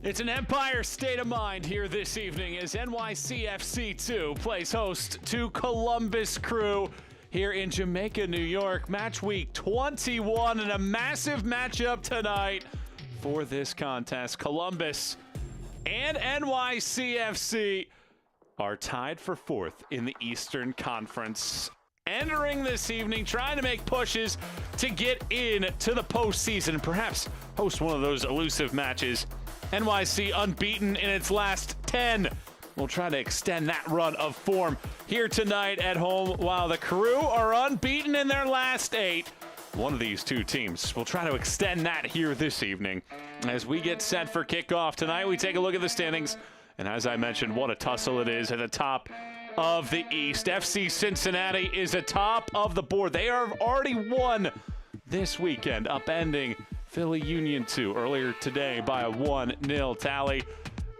It's an Empire state of mind here this evening as NYCFC 2 plays host to Columbus Crew here in Jamaica, New York. Match week 21 and a massive matchup tonight for this contest. Columbus and NYCFC are tied for fourth in the Eastern Conference. Entering this evening, trying to make pushes to get in to the postseason, perhaps host one of those elusive matches. NYC unbeaten in its last 10. We'll try to extend that run of form here tonight at home, while the Crew are unbeaten in their last 8. One of these two teams will try to extend that here this evening. As we get set for kickoff tonight, we take a look at the standings. And as I mentioned, what a tussle it is at the top of the East. FC Cincinnati is atop of the board. They have already won this weekend, upending Philly Union 2 earlier today by a 1-0 tally.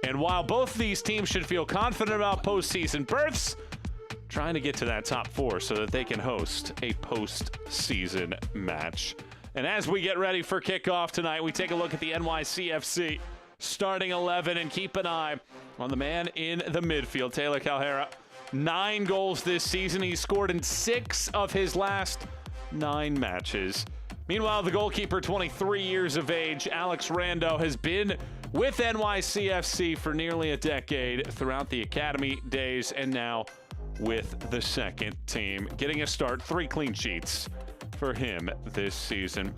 And while both of these teams should feel confident about postseason berths, trying to get to that top 4 so that they can host a postseason match. And as we get ready for kickoff tonight, we take a look at the NYCFC starting 11 and keep an eye on the man in the midfield, Taylor Calhera. 9 goals this season. He's scored in 6 of his last 9 matches. Meanwhile, the goalkeeper, 23 years of age, Alex Rando, has been with NYCFC for nearly a decade throughout the academy days and now with the second team. Getting a start, 3 clean sheets for him this season.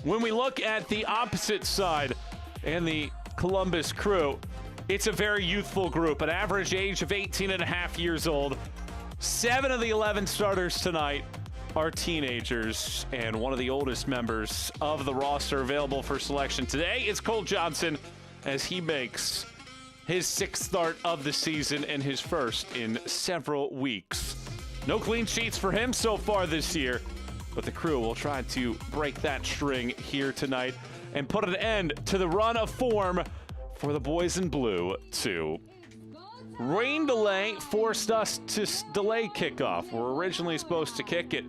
When we look at the opposite side and the Columbus Crew, it's a very youthful group, an average age of 18 and a half years old. 7 of the 11 starters tonight are teenagers, and one of the oldest members of the roster available for selection today is Cole Johnson, as he makes his 6th start of the season and his first in several weeks. No clean sheets for him so far this year, but the Crew will try to break that string here tonight and put an end to the run of form for the boys in blue, too. Rain delay forced us to delay kickoff. We're originally supposed to kick at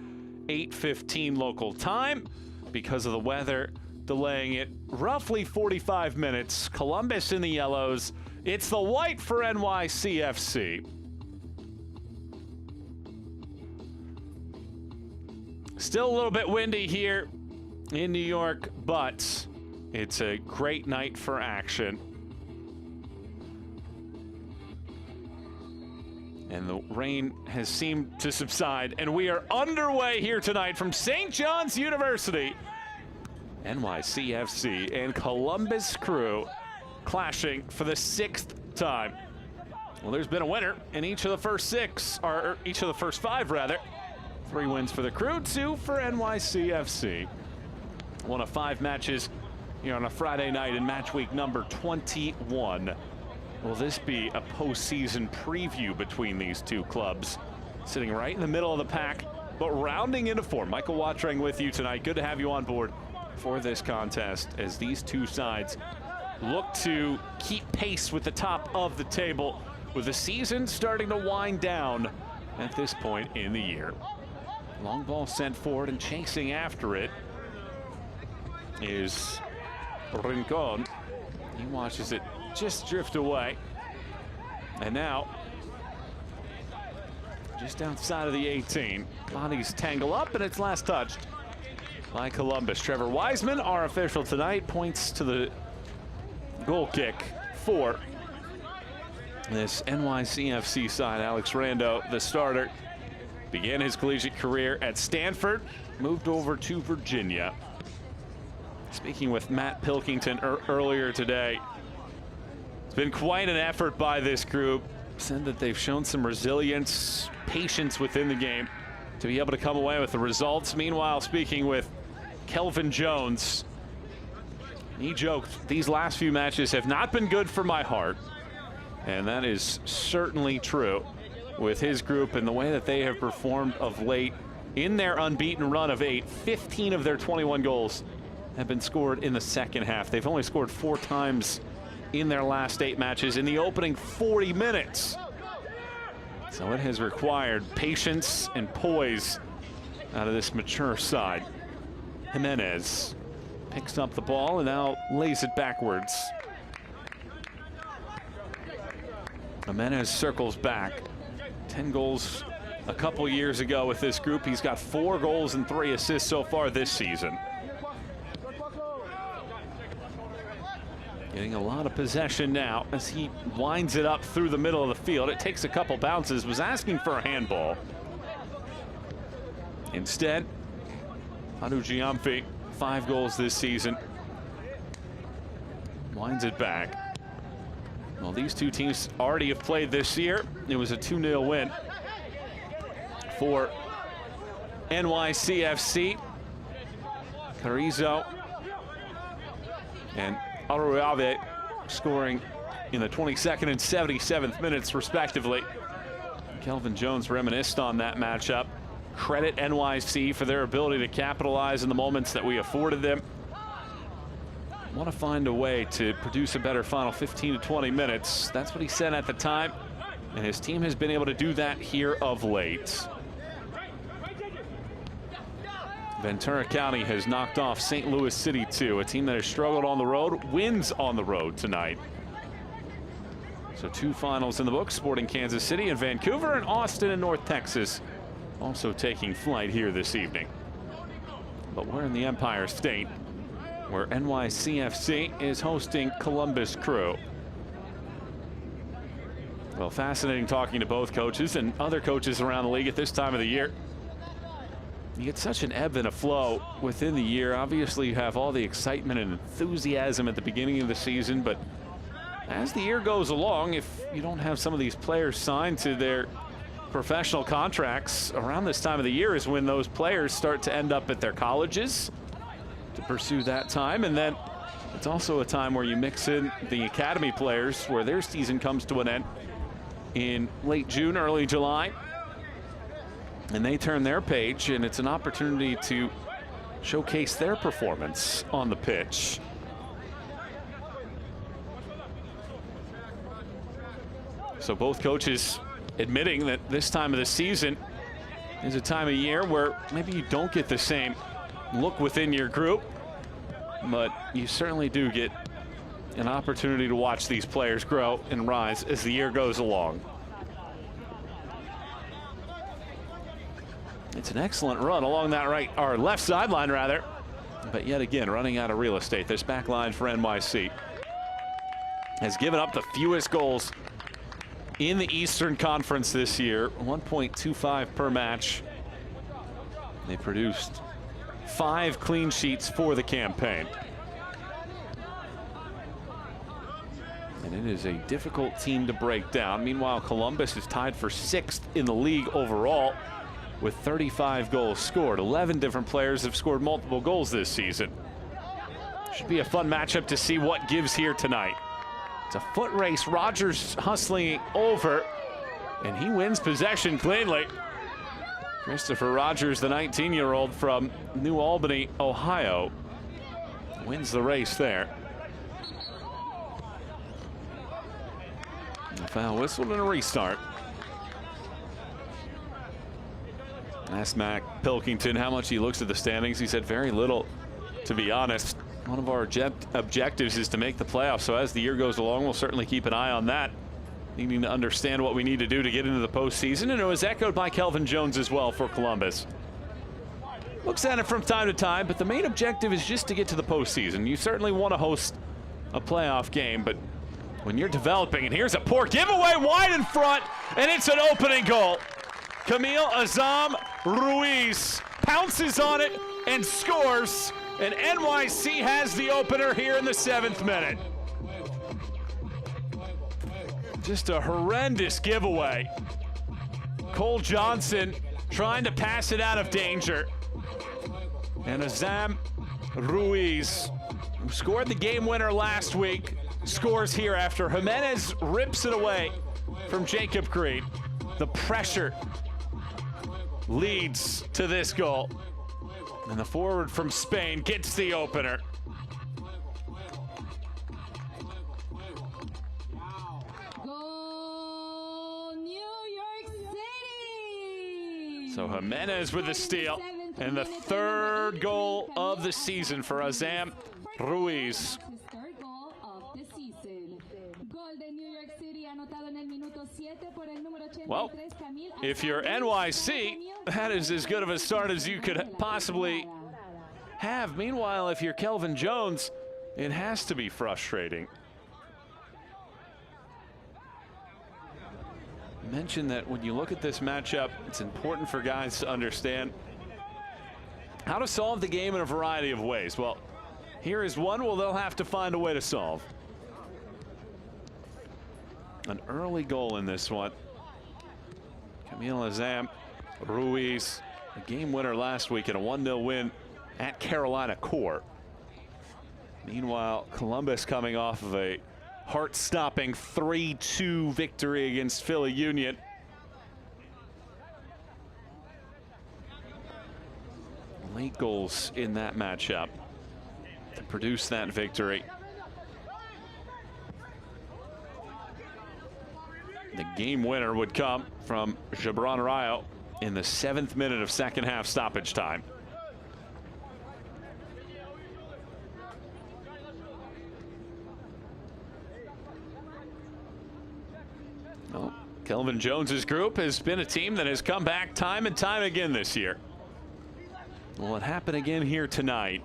8:15 local time. Because of the weather, delaying it roughly 45 minutes. Columbus in the yellows. It's the white for NYCFC. Still a little bit windy here in New York, but it's a great night for action. And the rain has seemed to subside, and we are underway here tonight from St. John's University. NYCFC and Columbus Crew clashing for the 6th time. Well, there's been a winner in each of the first 6, or each of the first 5, rather. 3 wins for the Crew, 2 for NYCFC. One of 5 matches here on a Friday night in match week number 21. Will this be a postseason preview between these two clubs? Sitting right in the middle of the pack, but rounding into form. Michael Watrang with you tonight. Good to have you on board for this contest as these two sides look to keep pace with the top of the table, with the season starting to wind down at this point in the year. Long ball sent forward, and chasing after it is Rincon. He watches it just drift away. And now, just outside of the 18, bodies tangle up, and it's last touched by Columbus. Trevor Wiseman, our official tonight, points to the goal kick for this NYCFC side. Alex Rando, the starter, began his collegiate career at Stanford, moved over to Virginia. Speaking with Matt Pilkington earlier today, it's been quite an effort by this group. Said that they've shown some resilience, patience within the game to be able to come away with the results. Meanwhile, speaking with Kelvin Jones, he joked, these last few matches have not been good for my heart. And that is certainly true with his group and the way that they have performed of late in their unbeaten run of 8. 15 of their 21 goals have been scored in the second half. They've only scored 4 times in their last 8 matches in the opening 40 minutes. So it has required patience and poise out of this mature side. Jimenez picks up the ball and now lays it backwards. Jimenez circles back. 10 goals a couple years ago with this group. He's got 4 goals and 3 assists so far this season. Getting a lot of possession now as he winds it up through the middle of the field. It takes a couple bounces, was asking for a handball. Instead, Adu Giamfi, 5 goals this season. Winds it back. Well, these two teams already have played this year. It was a 2-0 win for NYCFC. Carrizo and Aruave scoring in the 22nd and 77th minutes, respectively. Kelvin Jones reminisced on that matchup. Credit NYC for their ability to capitalize in the moments that we afforded them. Want to find a way to produce a better final 15 to 20 minutes. That's what he said at the time, and his team has been able to do that here of late. Ventura County has knocked off St. Louis City 2, a team that has struggled on the road, wins on the road tonight. So 2 finals in the books, Sporting Kansas City and Vancouver, and Austin and North Texas also taking flight here this evening. But we're in the Empire State, where NYCFC is hosting Columbus Crew. Well, fascinating talking to both coaches and other coaches around the league at this time of the year. You get such an ebb and a flow within the year. Obviously, you have all the excitement and enthusiasm at the beginning of the season, but as the year goes along, if you don't have some of these players signed to their professional contracts, around this time of the year is when those players start to end up at their colleges to pursue that time. And then it's also a time where you mix in the academy players where their season comes to an end in late June, early July. And they turn their page, and it's an opportunity to showcase their performance on the pitch. So both coaches admitting that this time of the season is a time of year where maybe you don't get the same look within your group, but you certainly do get an opportunity to watch these players grow and rise as the year goes along. It's an excellent run along that right, or left sideline rather, but yet again running out of real estate. This back line for NYC has given up the fewest goals in the Eastern Conference this year, 1.25 per match. They produced 5 clean sheets for the campaign. And it is a difficult team to break down. Meanwhile, Columbus is tied for 6th in the league overall with 35 goals scored. 11 different players have scored multiple goals this season. Should be a fun matchup to see what gives here tonight. It's a foot race. Rogers hustling over, and he wins possession cleanly. Christopher Rogers, the 19-year-old from New Albany, Ohio, wins the race there. A foul whistled and a restart. Asked Mac Pilkington how much he looks at the standings. He said very little, to be honest. One of our objectives is to make the playoffs, so as the year goes along, we'll certainly keep an eye on that, needing to understand what we need to do to get into the postseason. And it was echoed by Kelvin Jones as well for Columbus. Looks at it from time to time, but the main objective is just to get to the postseason. You certainly want to host a playoff game, but when you're developing, and here's a poor giveaway wide in front, and it's an opening goal. Camille Azam Ruiz pounces on it and scores, and NYC has the opener here in the 7th minute. Just a horrendous giveaway. Cole Johnson trying to pass it out of danger. And Azam Ruiz, who scored the game winner last week, scores here after Jimenez rips it away from Jacob Green. The pressure leads to this goal. And the forward from Spain gets the opener. Goal, New York City! So Jimenez with the steal, and the 3rd goal of the season for Azam Ruiz. His 3rd goal of the season. gol de New York City anotado en el minuto 7 por el número 83. Well, if you're NYC, that is as good of a start as you could possibly have. Meanwhile, if you're Kelvin Jones, it has to be frustrating. I mentioned that when you look at this matchup, it's important for guys to understand how to solve the game in a variety of ways. Well, here is one they'll have to find a way to solve. An early goal in this one. Camille Azam Ruiz, a game winner last week in a 1-0 win at Carolina Core. Meanwhile, Columbus coming off of a heart-stopping 3-2 victory against Philly Union. Late goals in that matchup to produce that victory. The game winner would come from Gibran Rayo in the 7th minute of second half stoppage time. Well, Kelvin Jones's group has been a team that has come back time and time again this year. Will it happen again here tonight?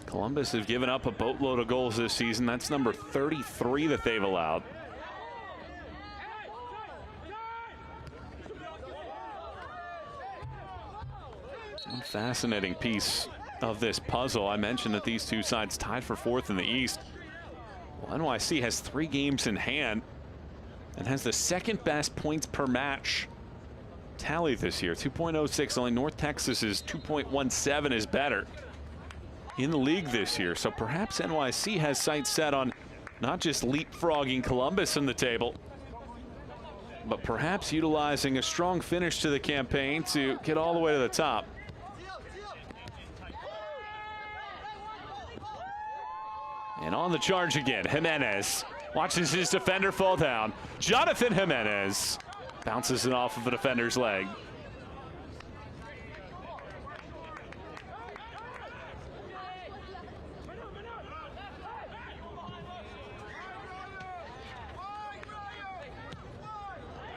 Columbus have given up a boatload of goals this season. That's number 33 that they've allowed. A fascinating piece of this puzzle. I mentioned that these two sides tied for 4th in the East. Well, NYC has 3 games in hand and has the 2nd best points per match tally this year. 2.06. Only North Texas's 2.17 is better in the league this year. So perhaps NYC has sights set on not just leapfrogging Columbus in the table, but perhaps utilizing a strong finish to the campaign to get all the way to the top. And on the charge again, Jimenez watches his defender fall down. Jonathan Jimenez bounces it off of the defender's leg.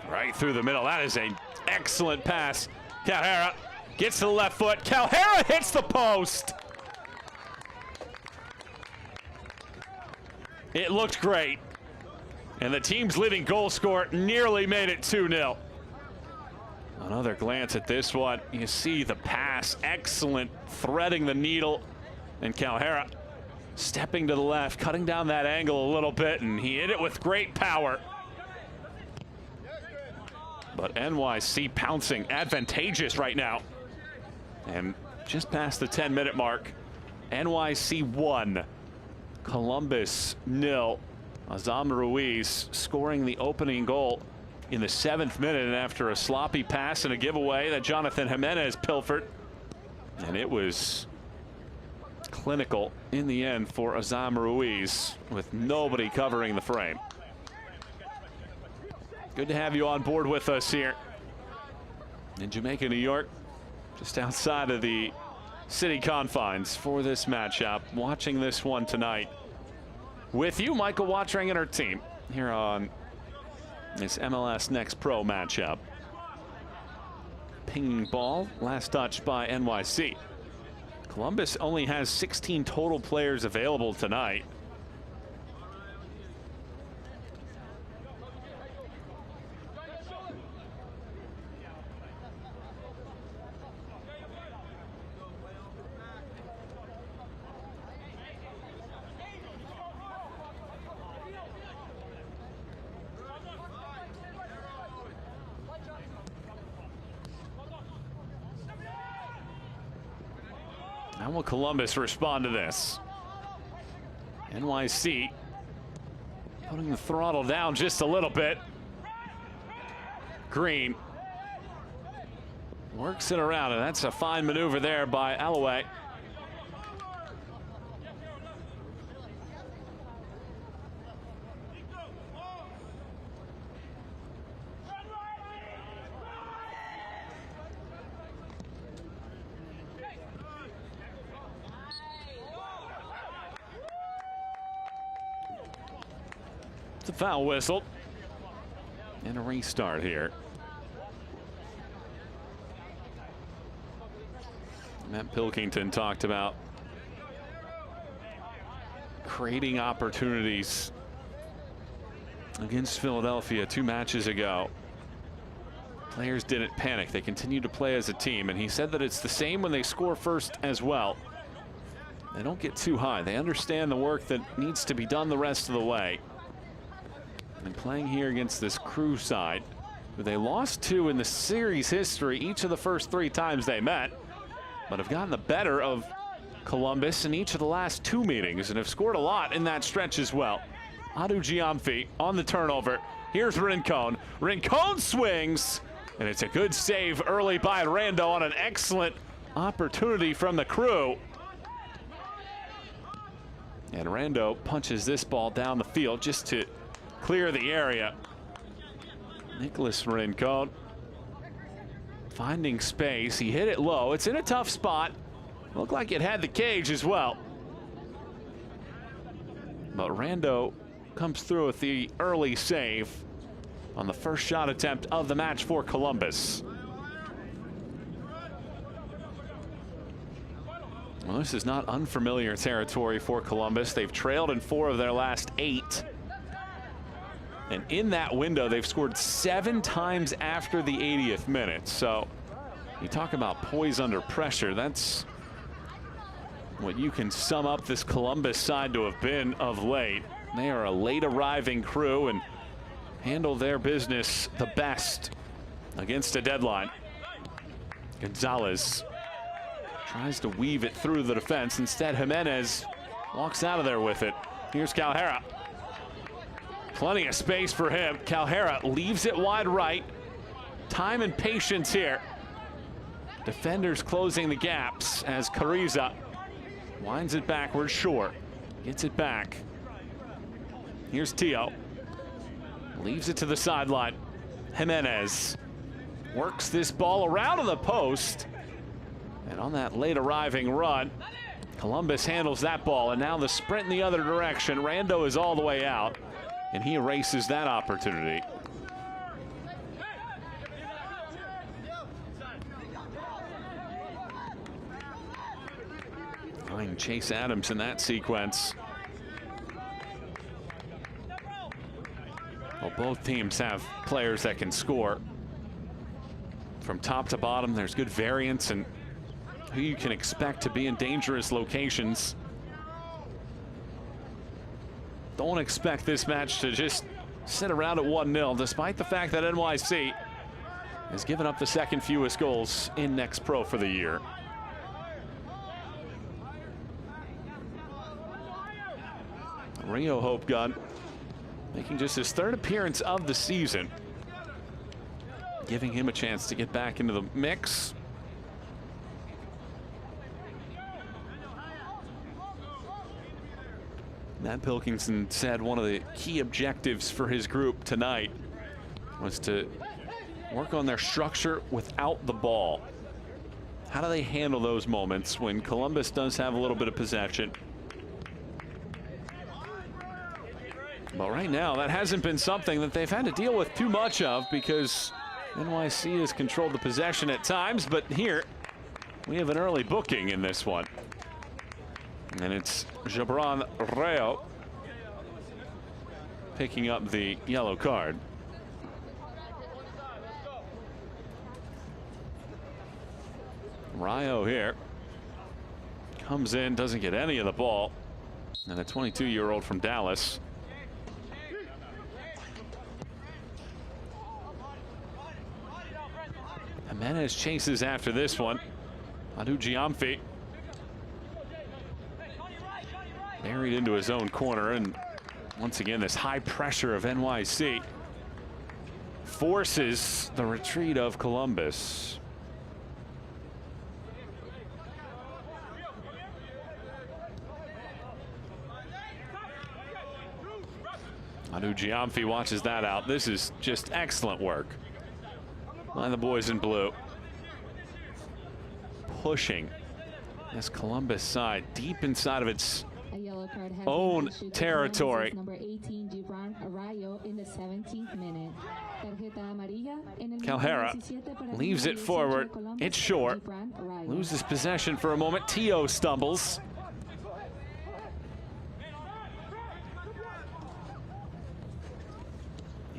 Right through the middle. That is an excellent pass. Calhera gets to the left foot. Calhera hits the post. It looked great. And the team's leading goal scorer nearly made it 2-0. Another glance at this one. You see the pass. Excellent. Threading the needle. And Calhera stepping to the left, cutting down that angle a little bit, and he hit it with great power. But NYC pouncing, advantageous right now. And just past the 10-minute mark, NYC 1, Columbus 0. Azam Ruiz scoring the opening goal in the 7th minute, and after a sloppy pass and a giveaway that Jonathan Jimenez pilfered. And it was clinical in the end for Azam Ruiz with nobody covering the frame. Good to have you on board with us here in Jamaica, New York, just outside of the city confines for this matchup. Watching this one tonight with you, Michael Watring, and our team here on this MLS Next Pro matchup. Pinging ball, last touch by NYC. Columbus only has 16 total players available tonight. How will Columbus respond to this? NYC putting the throttle down just a little bit. Green works it around, and that's a fine maneuver there by Alloway. The foul whistled. And a restart here. Matt Pilkington talked about creating opportunities against Philadelphia 2 matches ago. Players didn't panic. They continued to play as a team, and he said that it's the same when they score first as well. They don't get too high. They understand the work that needs to be done the rest of the way. And playing here against this Crew side, who they lost to in the series history each of the first 3 times they met, but have gotten the better of Columbus in each of the last 2 meetings and have scored a lot in that stretch as well. Adu Giamfi on the turnover. Here's Rincon. Rincon swings, and it's a good save early by Rando on an excellent opportunity from the Crew. And Rando punches this ball down the field just to clear the area. Nicholas Rincon finding space. He hit it low. It's in a tough spot. Looked like it had the cage as well. But Rando comes through with the early save on the first shot attempt of the match for Columbus. Well, this is not unfamiliar territory for Columbus. They've trailed in 4 of their last 8. And in that window, they've scored 7 times after the 80th minute. So you talk about poise under pressure. That's what you can sum up this Columbus side to have been of late. They are a late arriving Crew and handle their business the best against a deadline. Gonzalez tries to weave it through the defense. Instead, Jimenez walks out of there with it. Here's Calhera. Plenty of space for him. Calhera leaves it wide right. Time and patience here. Defenders closing the gaps as Cariza winds it backwards short. Gets it back. Here's Tio. Leaves it to the sideline. Jimenez works this ball around to the post. And on that late arriving run, Columbus handles that ball. And now the sprint in the other direction. Rando is all the way out, and he erases that opportunity. Find Chase Adams in that sequence. Well, both teams have players that can score. From top to bottom, there's good variance and who you can expect to be in dangerous locations. Don't expect this match to just sit around at 1-0, despite the fact that NYC has given up the 2nd fewest goals in Next Pro for the year. Rio Hope Gun making just his 3rd appearance of the season, giving him a chance to get back into the mix. Matt Pilkington said one of the key objectives for his group tonight was to work on their structure without the ball. How do they handle those moments when Columbus does have a little bit of possession? But right now, that hasn't been something that they've had to deal with too much of, because NYC has controlled the possession at times. But here, we have an early booking in this one. And it's Jabron Rayo picking up the yellow card. Rayo here comes in, doesn't get any of the ball. And a 22-year-old from Dallas. Jimenez chases after this one. Adu Giamfi buried into his own corner, and once again this high pressure of NYC forces the retreat of Columbus. Adu Giamfi watches that out. This is just excellent work by the boys in blue. Pushing this Columbus side deep inside of its own territory. Number 18, Gibran Arroyo in the 17th minute. Calhera leaves it forward. It's short. Loses possession for a moment. Tio stumbles.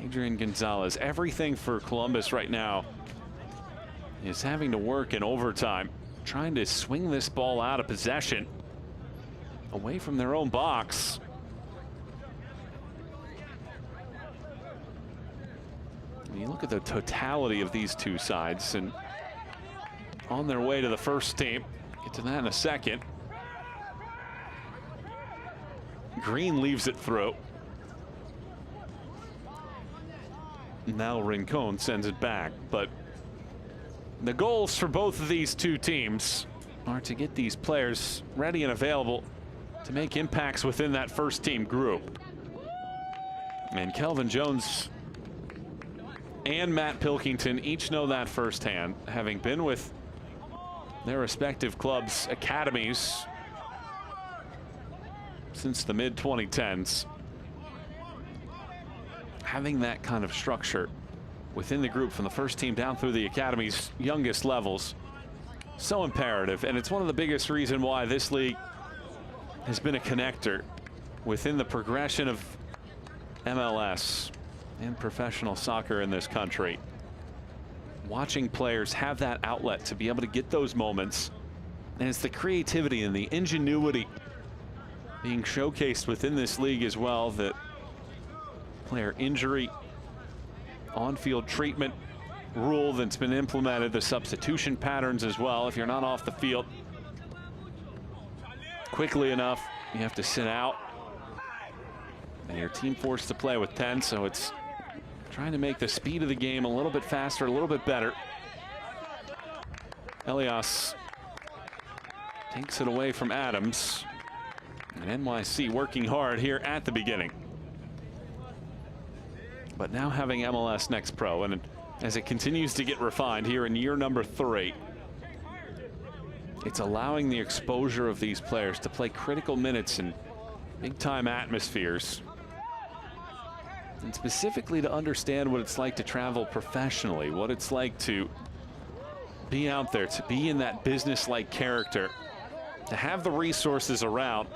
Adrian Gonzalez, everything for Columbus right now is having to work in overtime, trying to swing this ball out of possession away from their own box. When you look at the totality of these two sides and on their way to the first team, get to that in a second. Green leaves it through. Now Rincon sends it back, but the goals for both of these two teams are to get these players ready and available to make impacts within that first team group. And Kelvin Jones and Matt Pilkington each know that firsthand, having been with their respective clubs' academies since the mid-2010s. Having that kind of structure within the group from the first team down through the academy's youngest levels, so imperative. And it's one of the biggest reasons why this league has been a connector within the progression of MLS and professional soccer in this country. Watching players have that outlet to be able to get those moments, and it's the creativity and the ingenuity being showcased within this league as well, that player injury, on-field treatment rule that's been implemented, the substitution patterns as well. If you're not off the field quickly enough, you have to sit out, and your team forced to play with 10, so it's trying to make the speed of the game a little bit faster, a little bit better. Elias takes it away from Adams, and NYC working hard here at the beginning. But now having MLS Next Pro, and as it continues to get refined here in year number 3, it's allowing the exposure of these players to play critical minutes in big-time atmospheres, and specifically to understand what it's like to travel professionally, what it's like to be out there, to be in that business-like character, to have the resources around,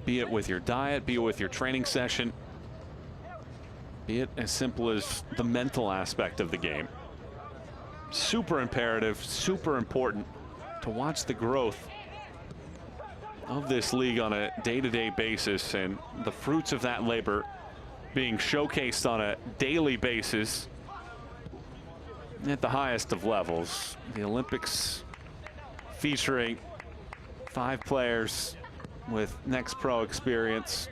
be it with your diet, be it with your training session, be it as simple as the mental aspect of the game. Super imperative, super important to watch the growth of this league on a day-to-day basis, and the fruits of that labor being showcased on a daily basis at the highest of levels. The Olympics featuring 5 players with Next Pro experience.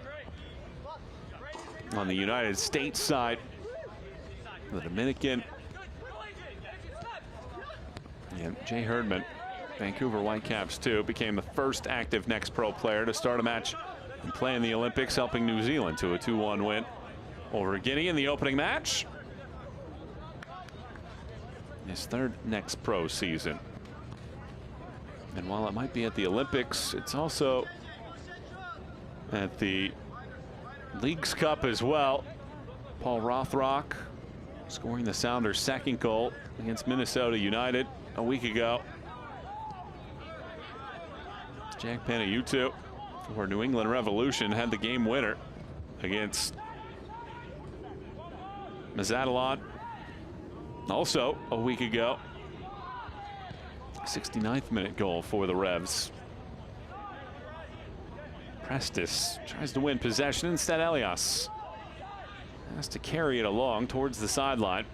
On the United States side, the Dominican, and Jay Herdman, Vancouver Whitecaps too, became the first active Next Pro player to start a match and play in the Olympics, helping New Zealand to a 2-1 win over Guinea in the opening match. His 3rd Next Pro season. And while it might be at the Olympics, it's also at the Leagues Cup as well. Paul Rothrock scoring the Sounders' 2nd goal against Minnesota United a week ago. Jack Panayutu for New England Revolution had the game winner against Mazatlan also a week ago. 69th minute goal for the Revs. Prestis tries to win possession. Instead, Elias has to carry it along towards the sideline.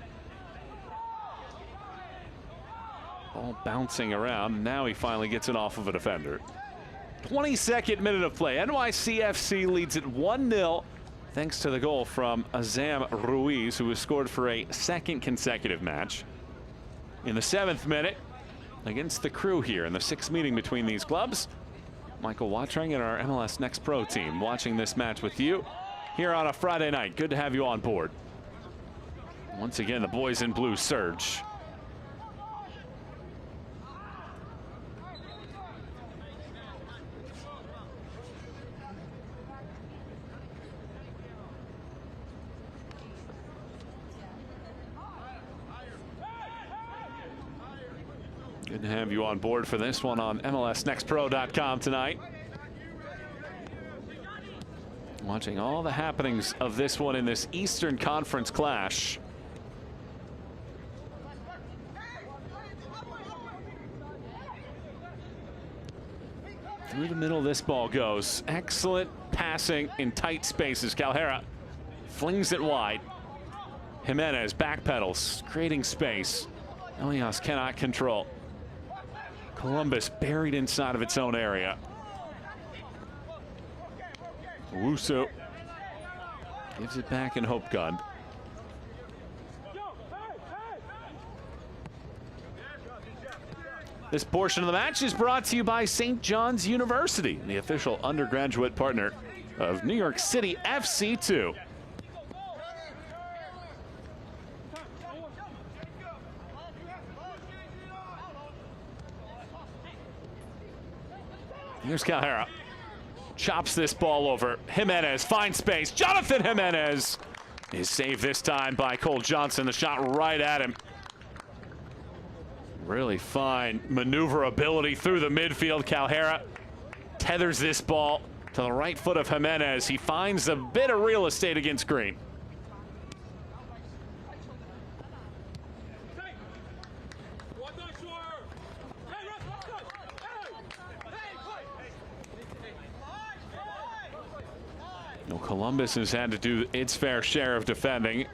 Ball bouncing around. Now he finally gets it off of a defender. 22nd minute of play. NYCFC leads it 1-0 thanks to the goal from Azam Ruiz, who has scored for a 2nd consecutive match. In the 7th minute, against the Crew here in the 6th meeting between these clubs, Michael Watring and our MLS Next Pro team watching this match with you here on a Friday night. Good to have you on board. Once again, the boys in blue surge. Good to have you on board for this one on MLSNextPro.com tonight. Watching all the happenings of this one in this Eastern Conference clash. Through the middle this ball goes. Excellent passing in tight spaces. Calhera flings it wide. Jimenez backpedals, creating space. Elias cannot control. Columbus buried inside of its own area. Wusu gives it back in Hope Gun. This portion of the match is brought to you by St. John's University, the official undergraduate partner of New York City FC 2. Here's Calhera. Chops this ball over. Jimenez finds space. Jonathan Jimenez is saved this time by Cole Johnson. The shot right at him. Really fine maneuverability through the midfield. Calhera tethers this ball to the right foot of Jimenez. He finds a bit of real estate against Green. Columbus has had to do its fair share of defending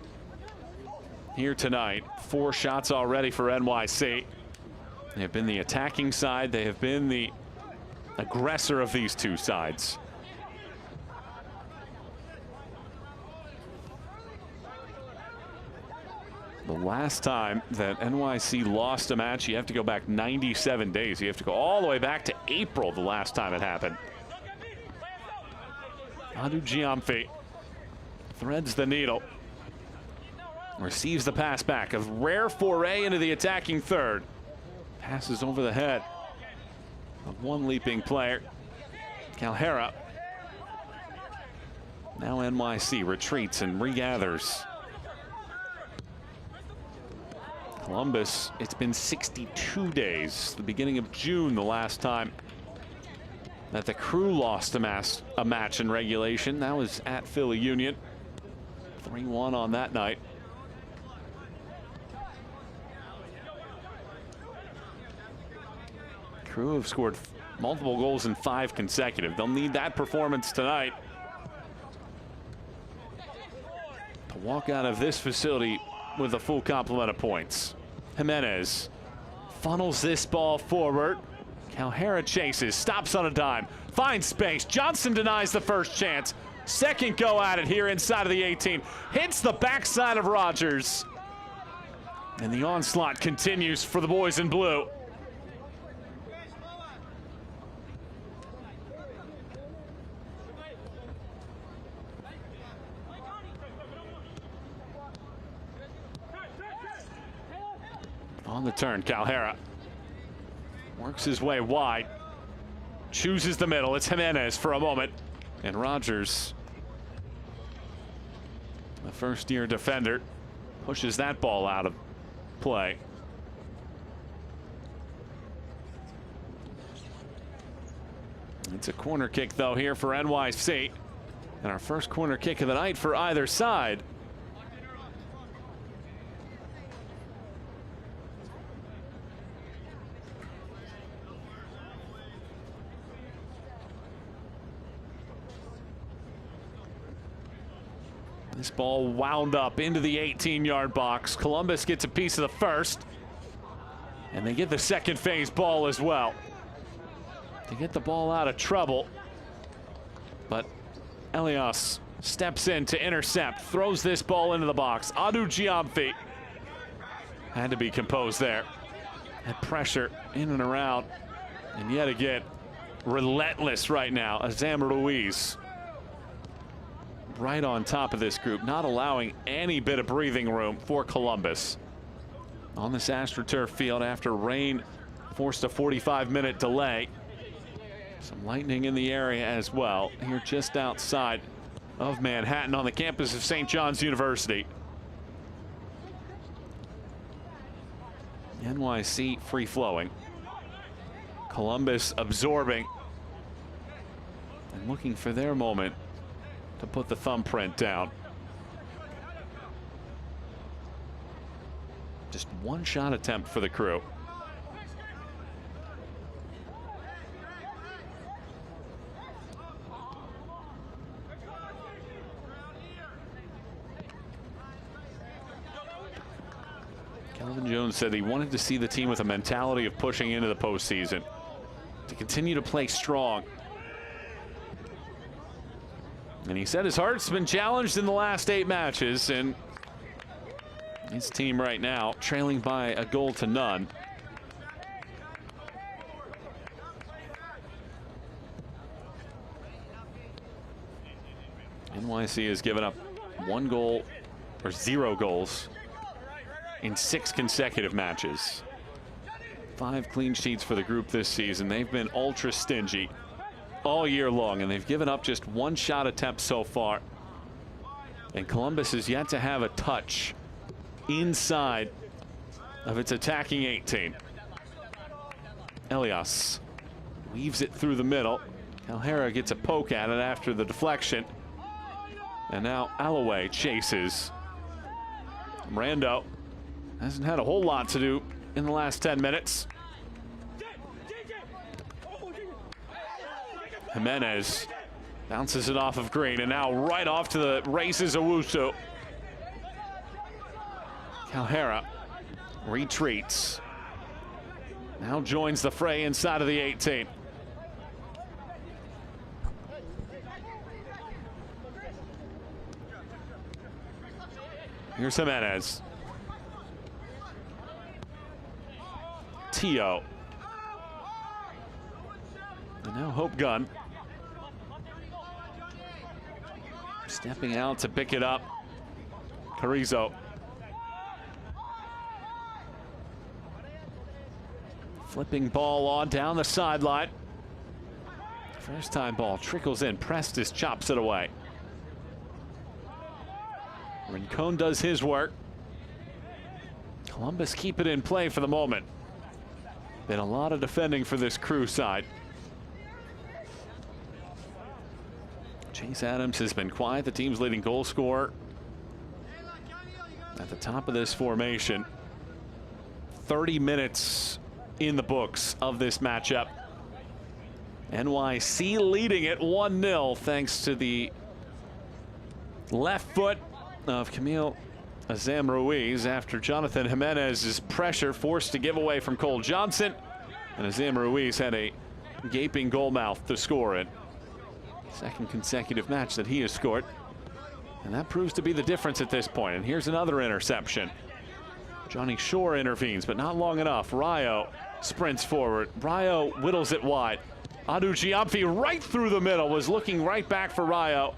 here tonight. 4 shots already for NYC. They have been the attacking side. They have been the aggressor of these two sides. The last time that NYC lost a match, you have to go back 97 days. You have to go all the way back to April the last time it happened. Adu Giamfi threads the needle. Receives the pass back. A rare foray into the attacking third. Passes over the head of one leaping player. Calhera. Now NYC retreats and regathers. Columbus, it's been 62 days. The beginning of June, the last time that the Crew lost a match in regulation. That was at Philly Union. 3-1 on that night. Crew have scored multiple goals in 5 consecutive. They'll need that performance tonight to walk out of this facility with a full complement of points. Jimenez funnels this ball forward. Calhera chases, stops on a dime, finds space. Johnson denies the first chance. Second go at it here inside of the 18. Hits the backside of Rogers. And the onslaught continues for the boys in blue. On the turn, Calhera works his way wide, chooses the middle. It's Jimenez for a moment, and Rogers, the first-year defender, pushes that ball out of play. It's a corner kick, though, here for NYC, and our first corner kick of the night for either side. This ball wound up into the 18-yard box. Columbus gets a piece of the first, and they get the second phase ball as well to get the ball out of trouble. But Elias steps in to intercept, throws this ball into the box. Adu Giamfi had to be composed there. Had pressure in and around, and yet again, relentless right now. Azam Ruiz right on top of this group, not allowing any bit of breathing room for Columbus. On this AstroTurf field after rain forced a 45-minute delay. Some lightning in the area as well here just outside of Manhattan on the campus of St. John's University. NYC free flowing. Columbus absorbing and looking for their moment to put the thumbprint down. Just one shot attempt for the Crew. Kelvin Jones said he wanted to see the team with a mentality of pushing into the postseason, to continue to play strong. And he said his heart's been challenged in the last 8 matches, and his team right now trailing by a goal to none. NYC has given up 1 goal or 0 goals in 6 consecutive matches. 5 clean sheets for the group this season. They've been ultra stingy all year long, and they've given up just 1 shot attempt so far. And Columbus has yet to have a touch inside of its attacking 18. Elias weaves it through the middle. Calhera gets a poke at it after the deflection. And now Alloway chases. Rando hasn't had a whole lot to do in the last 10 minutes. Jimenez bounces it off of Green, and now right off to the races Owusu. Calhera retreats. Now joins the fray inside of the 18. Here's Jimenez. Tio. And now Hope Gunn. Stepping out to pick it up. Carrizo. Flipping ball on down the sideline. First time ball trickles in. Prestis chops it away. Rincon does his work. Columbus keep it in play for the moment. Been a lot of defending for this Crew side. Chase Adams has been quiet, the team's leading goal scorer at the top of this formation. 30 minutes in the books of this matchup. NYC leading it 1-0 thanks to the left foot of Camille Azam Ruiz after Jonathan Jimenez's pressure forced to give away from Cole Johnson, and Azam Ruiz had a gaping goal mouth to score it. Second consecutive match that he has scored, and that proves to be the difference at this point. And here's another interception. Johnny Shore intervenes, but not long enough. Rayo sprints forward. Rayo whittles it wide. Adu Giamfi right through the middle, was looking right back for Rayo,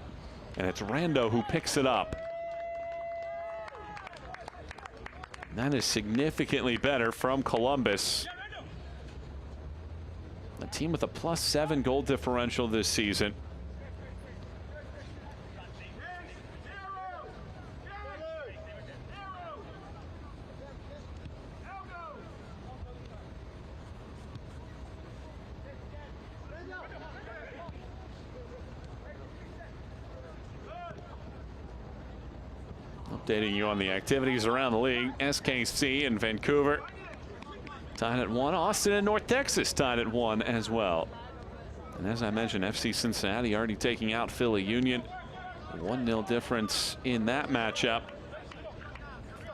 and it's Rando who picks it up. That is significantly better from Columbus. A team with a +7 goal differential this season. Updating you on the activities around the league. SKC and Vancouver tied at 1. Austin and North Texas tied at 1 as well. And as I mentioned, FC Cincinnati already taking out Philly Union. A 1-0 difference in that matchup.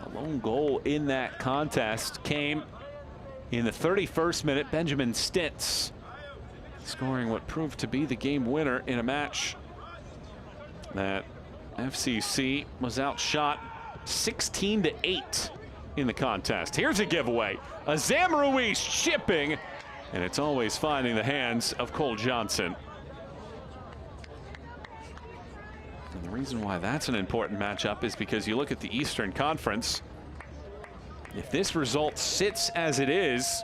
A lone goal in that contest came in the 31st minute. Benjamin Stitz scoring what proved to be the game winner in a match that FCC was outshot 16-8 in the contest. Here's a giveaway. Azam Ruiz chipping, and it's always finding the hands of Cole Johnson. And the reason why that's an important matchup is because you look at the Eastern Conference. If this result sits as it is,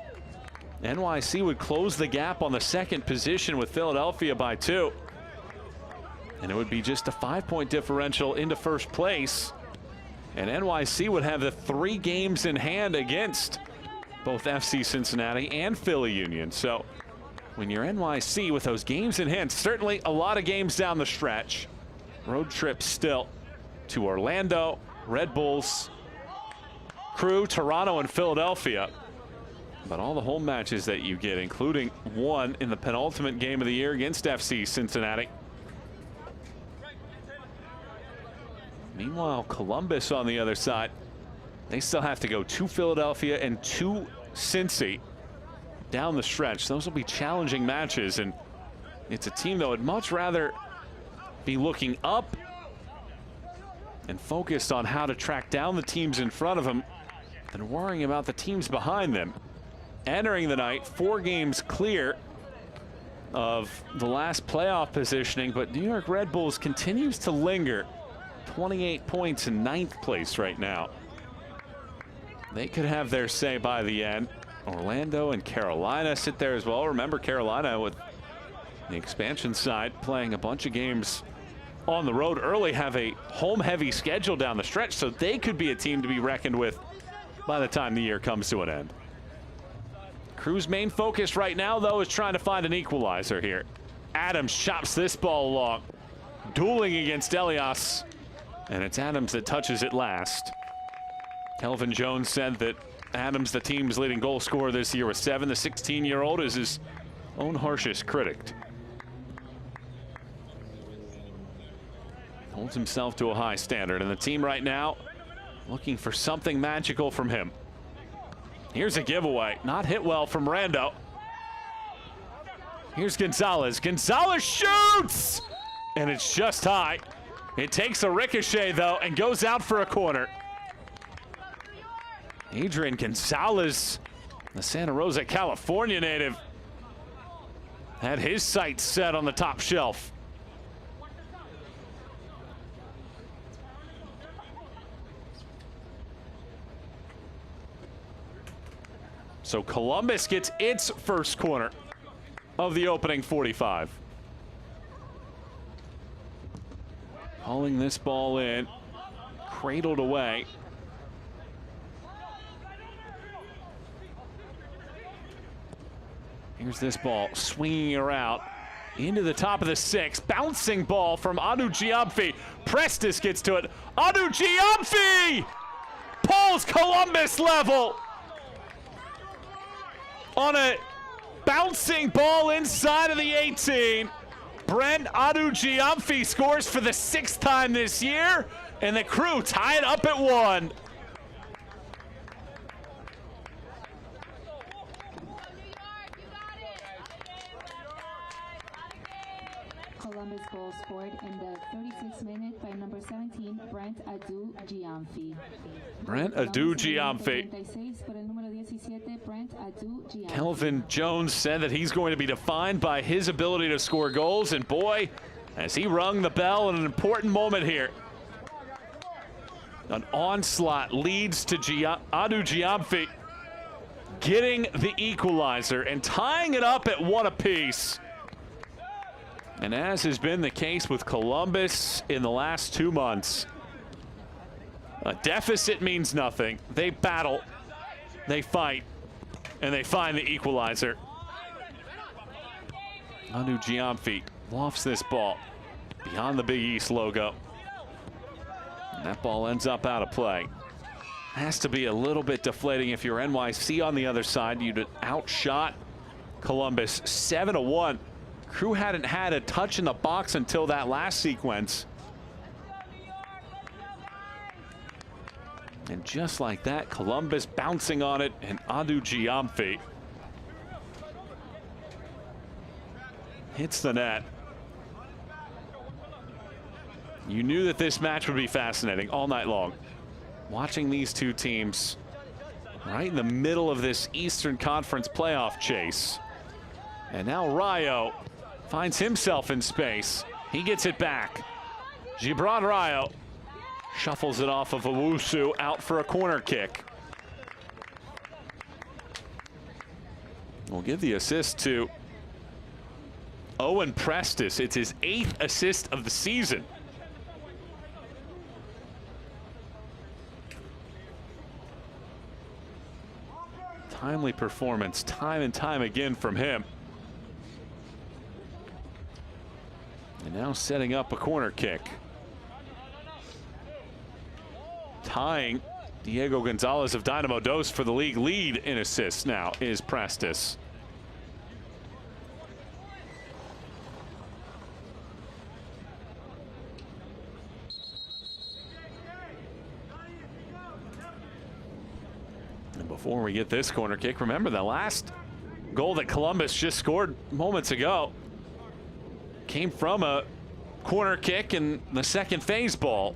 NYC would close the gap on the second position with Philadelphia by 2. And it would be just a 5-point differential into first place. And NYC would have the 3 games in hand against both FC Cincinnati and Philly Union. So when you're NYC with those games in hand. Certainly a lot of games down the stretch. Road trip still to Orlando, Red Bulls, Crew, Toronto, and Philadelphia. But all the home matches that you get, including one in the penultimate game of the year against FC Cincinnati. Meanwhile, Columbus on the other side, they still have to go to Philadelphia and to Cincy down the stretch. Those will be challenging matches, and it's a team that would much rather be looking up and focused on how to track down the teams in front of them than worrying about the teams behind them. Entering the night, 4 games clear of the last playoff positioning, but New York Red Bulls continues to linger. 28 points in 9th place right now. They could have their say by the end. Orlando and Carolina sit there as well. Remember, Carolina with the expansion side playing a bunch of games on the road early, have a home-heavy schedule down the stretch, so they could be a team to be reckoned with by the time the year comes to an end. Crew's main focus right now, though, is trying to find an equalizer here. Adams chops this ball along, dueling against Elias, and it's Adams that touches it last. Kelvin Jones said that Adams, the team's leading goal scorer this year, with 7. The 16-year-old is his own harshest critic. Holds himself to a high standard, and the team right now looking for something magical from him. Here's a giveaway, not hit well from Rando. Here's Gonzalez. Gonzalez shoots! And it's just high. It takes a ricochet, though, and goes out for a corner. Adrian Gonzalez, the Santa Rosa, California native, had his sights set on the top shelf. So Columbus gets its first corner of the opening 45. Hauling this ball in, cradled away. Here's this ball swinging around into the top of the 6. Bouncing ball from Anu Giamfi. Prestis gets to it. Anu Giamfi pulls Columbus level on a bouncing ball inside of the 18. Brent Anu Giamfi scores for the 6th time this year, and the Crew tie it up at 1. Columbus goal scored in the 36th minute by number 17, Brent Adu Giamfi. Brent Adu Giamfi. Kelvin Jones said that he's going to be defined by his ability to score goals, and boy, as he rung the bell in an important moment here. An onslaught leads to Adu Giamfi getting the equalizer and tying it up at 1 apiece. And as has been the case with Columbus in the last 2 months, a deficit means nothing. They battle, they fight, and they find the equalizer. Anu Giamfi lofts this ball beyond the Big East logo. And that ball ends up out of play. Has to be a little bit deflating if you're NYC on the other side. You'd outshot Columbus 7-1. Crew hadn't had a touch in the box until that last sequence. And just like that, Columbus bouncing on it, and Adu Giamfi hits the net. You knew that this match would be fascinating all night long. Watching these two teams right in the middle of this Eastern Conference playoff chase. And now Rayo finds himself in space. He gets it back. Gibran Rayo shuffles it off of Owusu out for a corner kick. We'll give the assist to Owen Prestis. It's his 8th assist of the season. Timely performance time and time again from him. And now setting up a corner kick. Tying Diego Gonzalez of Dynamo Dos for the league lead in assists now is Prestis. And before we get this corner kick, remember the last goal that Columbus just scored moments ago came from a corner kick and the second phase ball.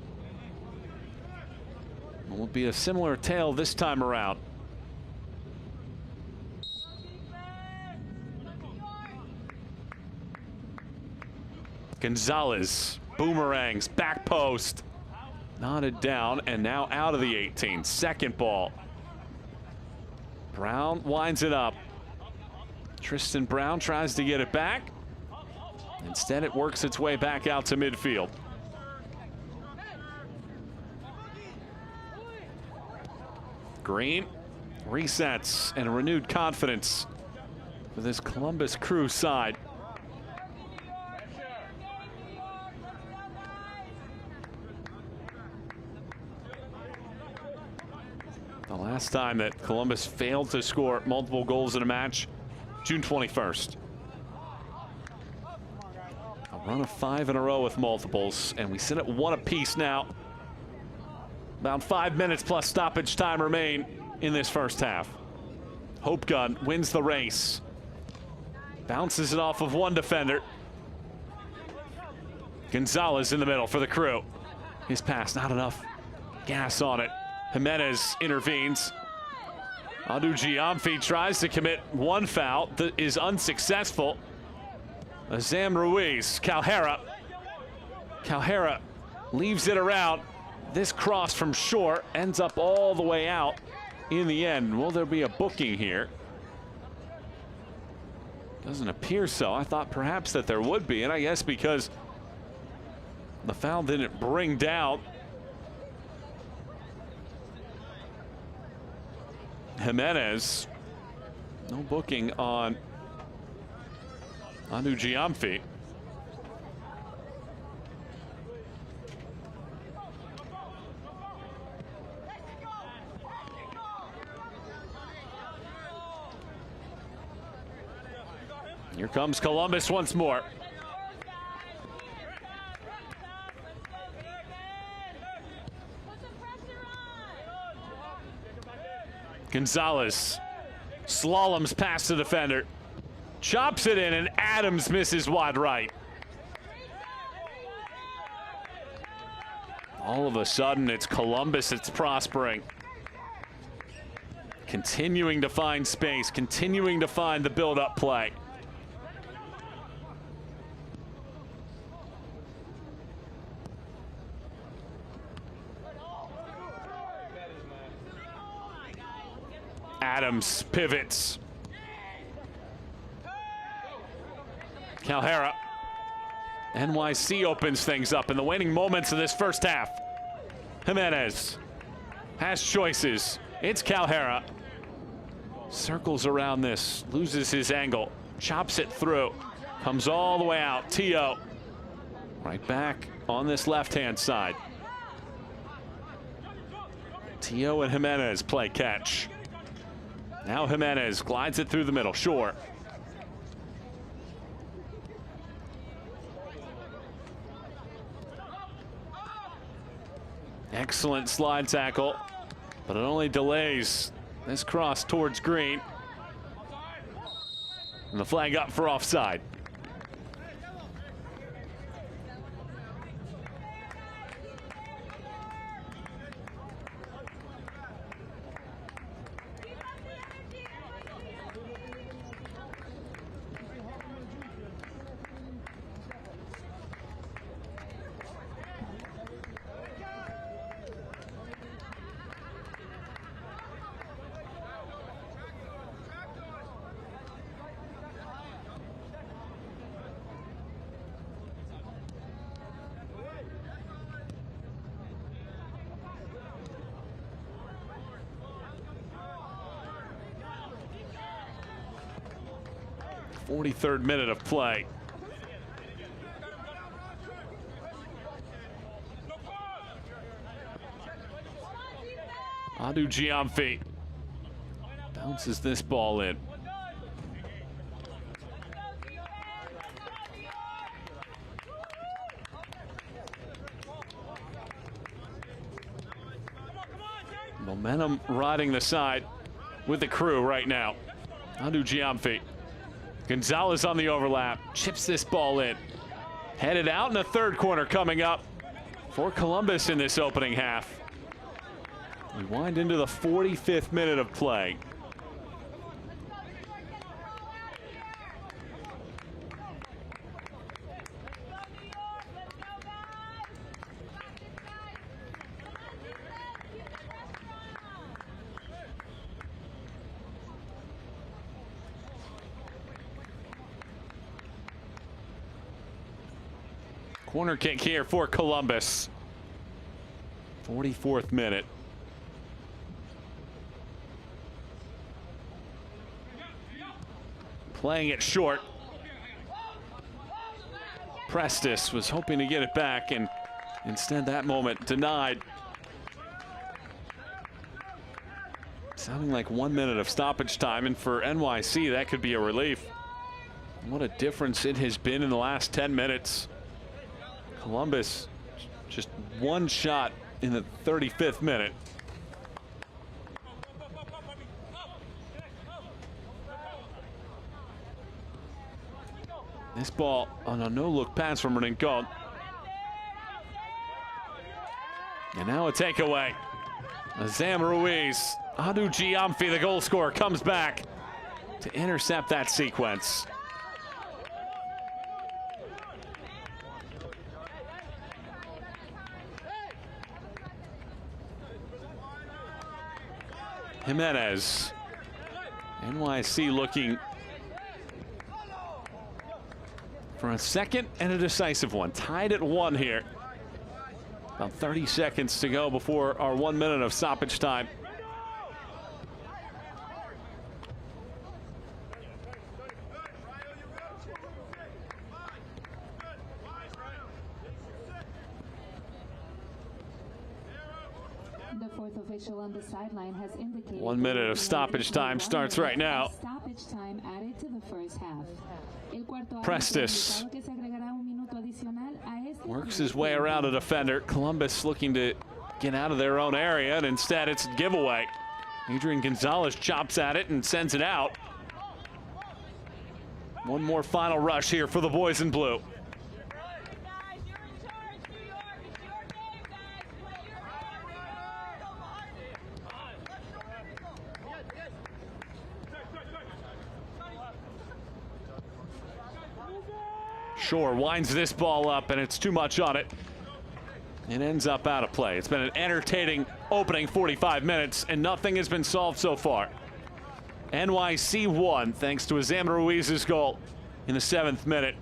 It will be a similar tale this time around. Gonzalez boomerangs, back post, knotted down, and now out of the 18. Second ball. Brown winds it up. Tristan Brown tries to get it back. Instead, it works its way back out to midfield. Green resets and a renewed confidence for this Columbus Crew side. The last time that Columbus failed to score multiple goals in a match, June 21st. A run of 5 in a row with multiples, and we sit at 1 apiece now. About 5 minutes plus stoppage time remain in this first half. Hope Gun wins the race. Bounces it off of one defender. Gonzalez in the middle for the Crew. His pass, not enough gas on it. Jimenez intervenes. Adu Giamfi tries to commit one foul that is unsuccessful. Azam Ruiz, Calhera leaves it around. This cross from short ends up all the way out in the end. Will there be a booking here? Doesn't appear so. I thought perhaps that there would be, and I guess because the foul didn't bring down Jimenez. No booking on Adu Giamfi. Here comes Columbus once more. Gonzalez slaloms past the defender, chops it in, and Adams misses wide right. All of a sudden, it's Columbus that's prospering. Continuing to find space, continuing to find the build-up play. Adams pivots. Calhera. NYC opens things up in the waning moments of this first half. Jimenez has choices. It's Calhera. Circles around this, loses his angle, chops it through, comes all the way out. Tio right back on this left-hand side. Tio and Jimenez play catch. Now Jimenez glides it through the middle. Shore. Excellent slide tackle, but it only delays this cross towards Green. And the flag up for offside. .43rd minute of play. Adu Giamfi bounces this ball in. Momentum riding the side with the Crew right now. Adu Giamfi. Gonzalez on the overlap. Chips this ball in. Headed out in the third corner coming up for Columbus in this opening half. We wind into the 45th minute of play. Corner kick here for Columbus. 44th minute. Playing it short. Prestis was hoping to get it back, and instead that moment denied. Sounding like 1 minute of stoppage time, and for NYC that could be a relief. What a difference it has been in the last 10 minutes. Columbus just one shot in the 35th minute. This ball on a no-look pass from Rincon. And now a takeaway. Azam Ruiz. Adu Giamfi, the goal scorer, comes back to intercept that sequence. Jimenez. NYC looking for a second and a decisive one. Tied at 1 here. About 30 seconds to go before our 1 minute of stoppage time. The fourth official on the sideline has indicated 1 minute of stoppage time starts right now. Stoppage time added to the first half. Prestis works his way around a defender. Columbus looking to get out of their own area, and instead it's a giveaway. Adrian Gonzalez chops at it and sends it out. One more final rush here for the boys in blue. Shore winds this ball up, and it's too much on it. It ends up out of play. It's been an entertaining opening 45 minutes, and nothing has been solved so far. NYC won thanks to Azam Ruiz's goal in the 7th minute.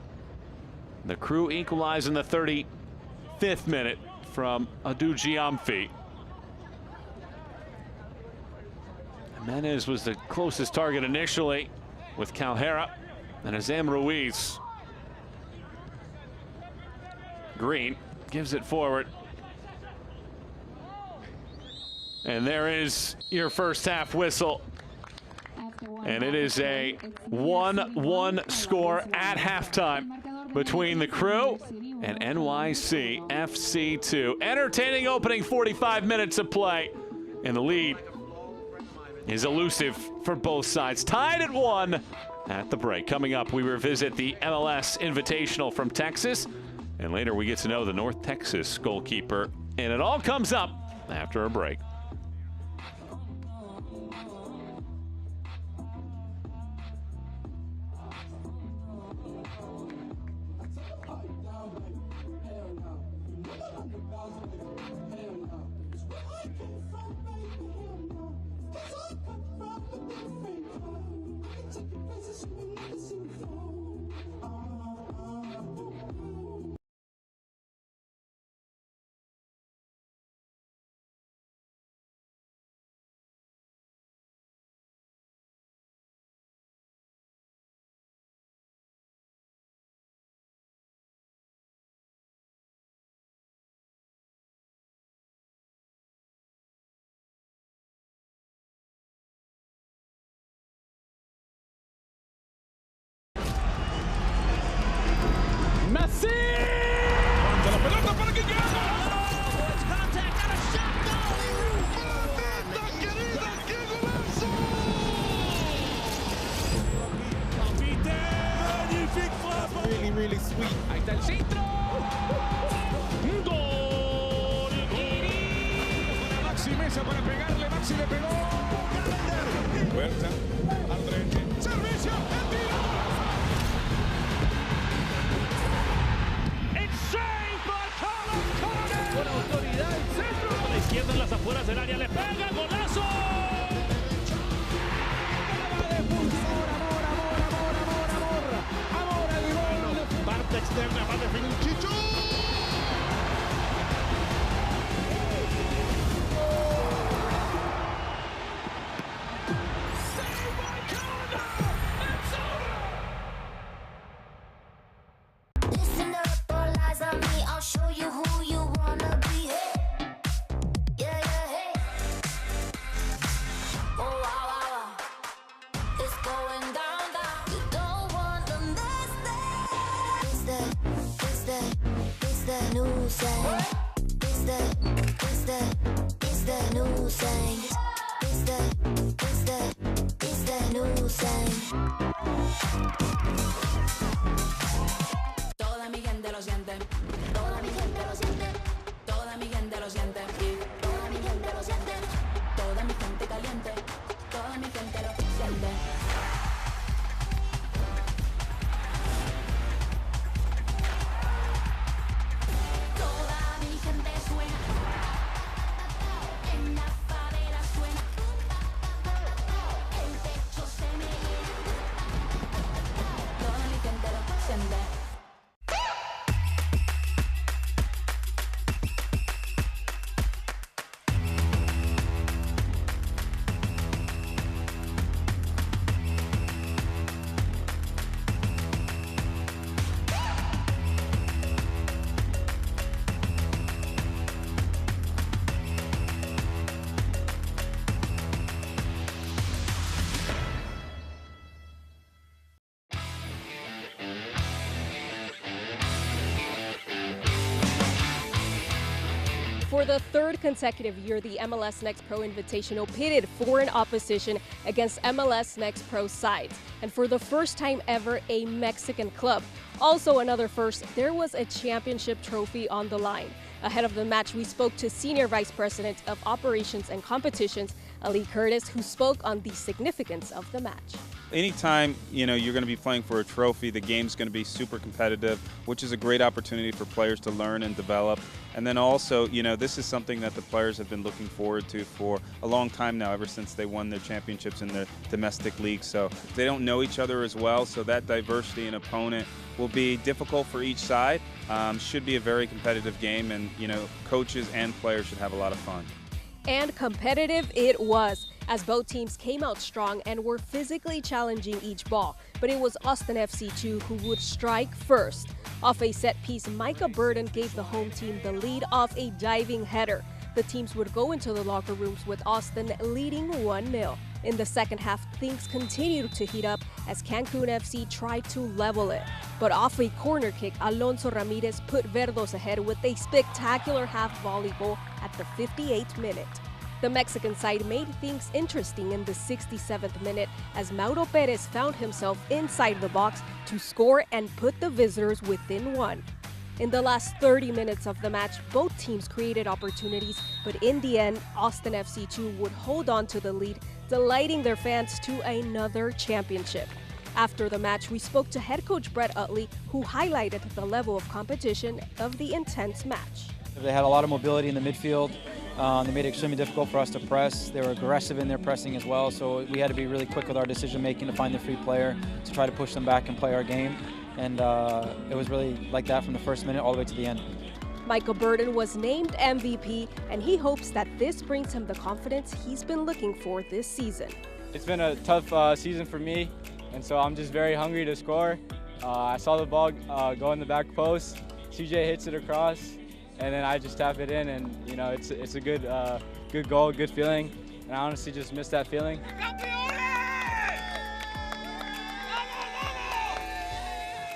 The Crew equalized in the 35th minute from Adu Giamfi. Jimenez was the closest target initially with Calhera, and Azam Ruiz. Green gives it forward. And there is your first half whistle. And it is a 1-1 score at halftime between the Crew and NYCFC 2. Entertaining opening 45 minutes of play. And the lead is elusive for both sides. Tied at 1 at the break. Coming up, we revisit the MLS Invitational from Texas. And later we get to know the North Texas goalkeeper. And it all comes up after a break. ¡Sí! La pelota para que llegue. Really sweet. Ahí está el centro. ¡Gol! Maxi Mesa para pegarle. Maxi le pegó. Huerta. André. Servicio. El tiro. It's saved by Carlos Corner. Con autoridad el centro. A la izquierda en las afueras del área le pega. ¡Golazo! Parte externa va a definir Chicho. Listen up, all eyes on me. I'll show you who you wanna be. Hey, yeah, yeah, hey. Oh wow, wow, wow. It's going down, down. You don't want to miss that. It's the new sound. It's the new sound. It's the new sound. Toda mi gente lo siente, toda mi gente lo siente, toda mi gente lo siente, y toda mi gente lo siente, toda mi gente caliente, toda mi gente lo siente. Toda mi gente suena, en la favela suena, el techo se me llena, toda mi gente lo siente. For the third consecutive year, the MLS Next Pro Invitational pitted foreign opposition against MLS Next Pro sides. And for the first time ever, a Mexican club. Also another first, there was a championship trophy on the line. Ahead of the match, we spoke to Senior Vice President of Operations and Competitions, Ali Curtis, who spoke on the significance of the match. Anytime, you're going to be playing for a trophy, the game's going to be super competitive, which is a great opportunity for players to learn and develop. And then also, this is something that the players have been looking forward to for a long time now, ever since they won their championships in their domestic league. So they don't know each other as well, so that diversity in opponent will be difficult for each side. Should be a very competitive game, and, coaches and players should have a lot of fun. And competitive it was, as both teams came out strong and were physically challenging each ball. But it was Austin FC 2 who would strike first. Off a set piece, Micah Burden gave the home team the lead off a diving header. The teams would go into the locker rooms with Austin leading 1-0. In the second half, things continued to heat up as Cancun FC tried to level it. But off a corner kick, Alonso Ramirez put Verdos ahead with a spectacular half-volley goal at the 58th minute. The Mexican side made things interesting in the 67th minute as Mauro Perez found himself inside the box to score and put the visitors within one. In the last 30 minutes of the match, both teams created opportunities, but in the end, Austin FC 2 would hold on to the lead, delighting their fans to another championship. After the match, we spoke to head coach Brett Utley, who highlighted the level of competition of the intense match. They had a lot of mobility in the midfield. They made it extremely difficult for us to press. They were aggressive in their pressing as well, so we had to be really quick with our decision-making to find the free player, to try to push them back and play our game. And it was really like that from the first minute all the way to the end. Michael Burden was named MVP, and he hopes that this brings him the confidence he's been looking for this season. It's been a tough season for me, and so I'm just very hungry to score. I saw the ball go in the back post, CJ hits it across, and then I just tap it in, and it's a good goal, good feeling, and I honestly just miss that feeling.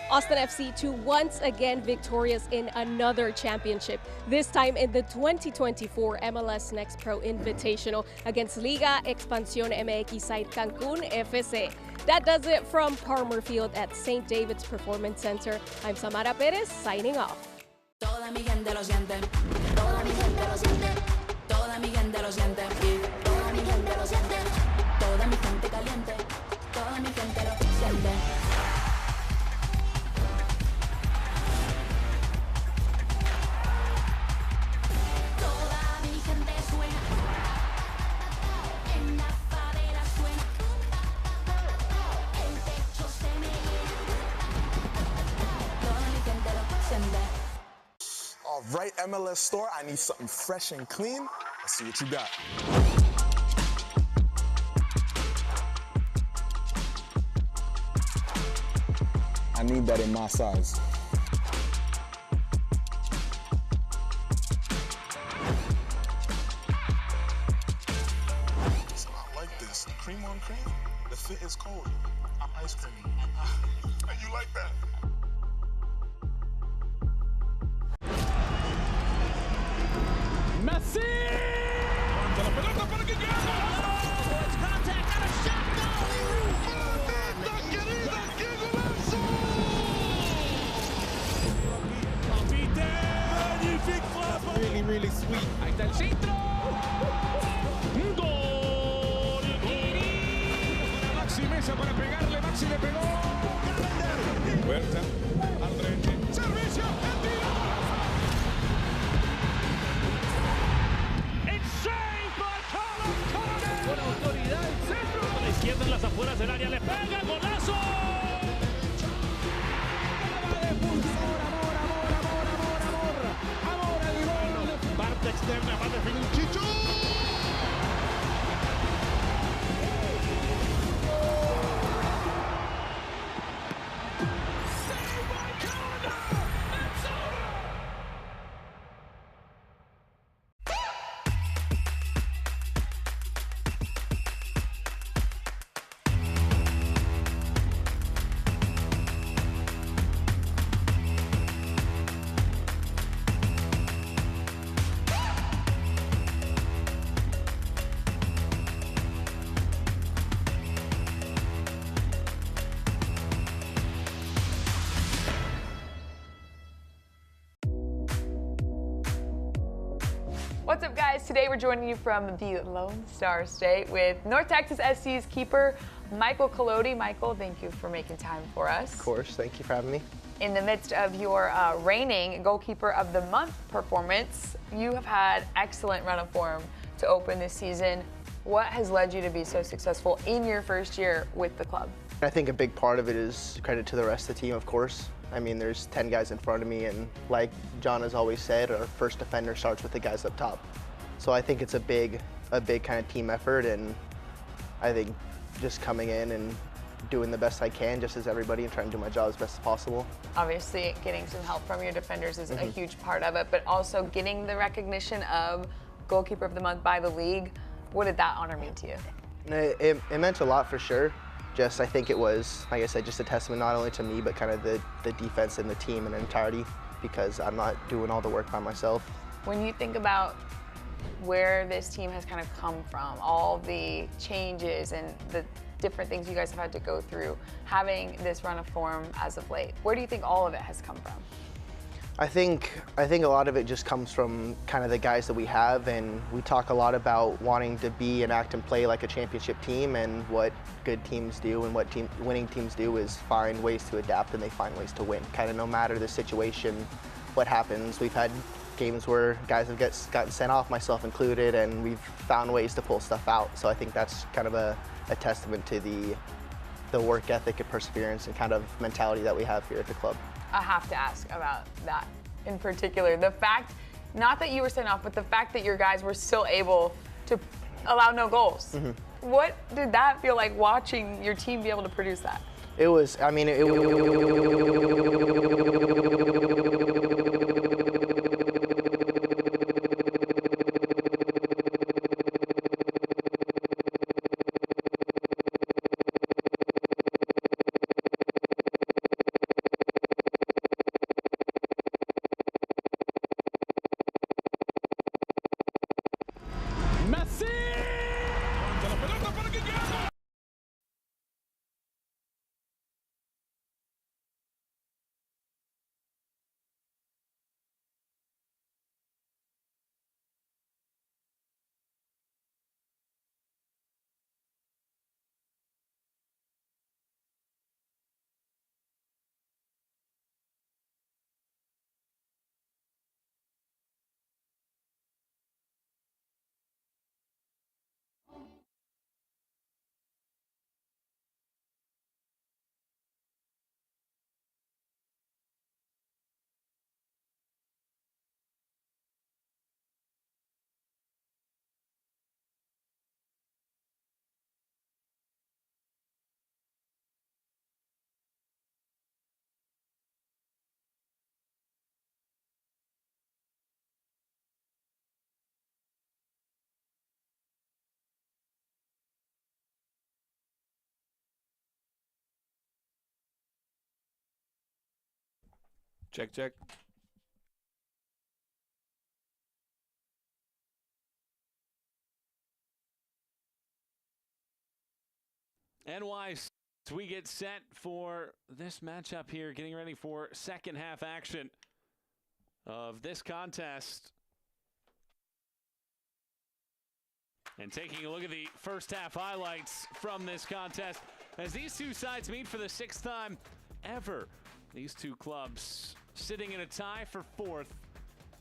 Austin FC 2 once again victorious in another championship, this time in the 2024 MLS Next Pro Invitational against Liga Expansión MX side Cancún FC. That does it from Palmer Field at St. David's Performance Center. I'm Samara Perez, signing off. Toda mi gente lo siente, toda mi gente lo siente, toda mi gente lo siente, y toda mi gente lo siente, toda mi gente caliente, toda mi gente lo siente. Toda mi gente suena, en la favela suena, el techo se me llena, toda mi gente lo siente. All right, MLS store, I need something fresh and clean. Let's see what you got. I need that in my size. So I like this. Cream on cream? The fit is cold. I'm ice cream. You like that? Messi. Levanta la pelota para que quede. It's contact and a shot ¡Mamita querida, qué golazo! Papite. Magnifique frappe. Really, really sweet. Ahí está el centro. Gol. Para Maxi Mesa para pegarle. Maxi le pegó. Huerta. Al frente. Servicio. El tiro. Con autoridad el centro. A la izquierda en las afueras del área le pega. ¡Golazo! Amor al gol. Parte externa, va a definir Chicho. What's up, guys? Today we're joining you from the Lone Star State with North Texas SC's keeper, Michael Collodi. Michael, thank you for making time for us. Of course, thank you for having me. In the midst of your reigning Goalkeeper of the Month performance, you have had excellent run of form to open this season. What has led you to be so successful in your first year with the club? I think a big part of it is credit to the rest of the team, of course. I mean, there's 10 guys in front of me, and like John has always said, our first defender starts with the guys up top. So I think it's a big kind of team effort, and I think just coming in and doing the best I can, just as everybody, and trying to do my job as best as possible. Obviously, getting some help from your defenders is a huge part of it, but also getting the recognition of Goalkeeper of the Month by the league. What did that honor mean to you? It meant a lot for sure. Just, I think it was, like I said, just a testament not only to me, but kind of the defense and the team in entirety, because I'm not doing all the work by myself. When you think about where this team has kind of come from, all the changes and the different things you guys have had to go through, having this run of form as of late, where do you think all of it has come from? I think a lot of it just comes from kind of the guys that we have, and we talk a lot about wanting to be and act and play like a championship team, and what good teams do and what winning teams do is find ways to adapt, and they find ways to win. Kind of no matter the situation, what happens. We've had games where guys have gotten sent off, myself included, and we've found ways to pull stuff out. So I think that's kind of a testament to the work ethic and perseverance and kind of mentality that we have here at the club. I have to ask about that in particular. The fact, not that you were sent off, but the fact that your guys were still able to allow no goals. What did that feel like, watching your team be able to produce that? It was, I mean, Check, check. NYC, we get set for this matchup here, getting ready for second half action of this contest. And taking a look at the first half highlights from this contest as these two sides meet for the 6th time ever. These two clubs sitting in a tie for 4th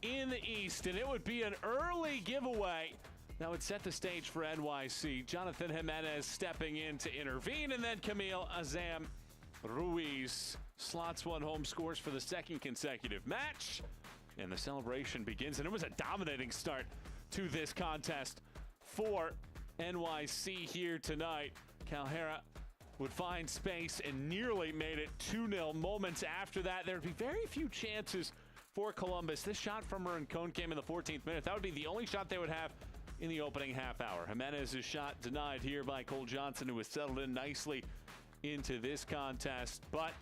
in the East, and it would be an early giveaway that would set the stage for NYC. Jonathan Jimenez stepping in to intervene, and then Camille Azam Ruiz slots one home, scores for the 2nd consecutive match. And the celebration begins, and it was a dominating start to this contest for NYC here tonight. Calhera would find space and nearly made it 2-0. Moments after that, there would be very few chances for Columbus. This shot from Rincon came in the 14th minute. That would be the only shot they would have in the opening half hour. Jimenez's shot denied here by Cole Johnson, who was settled in nicely into this contest. But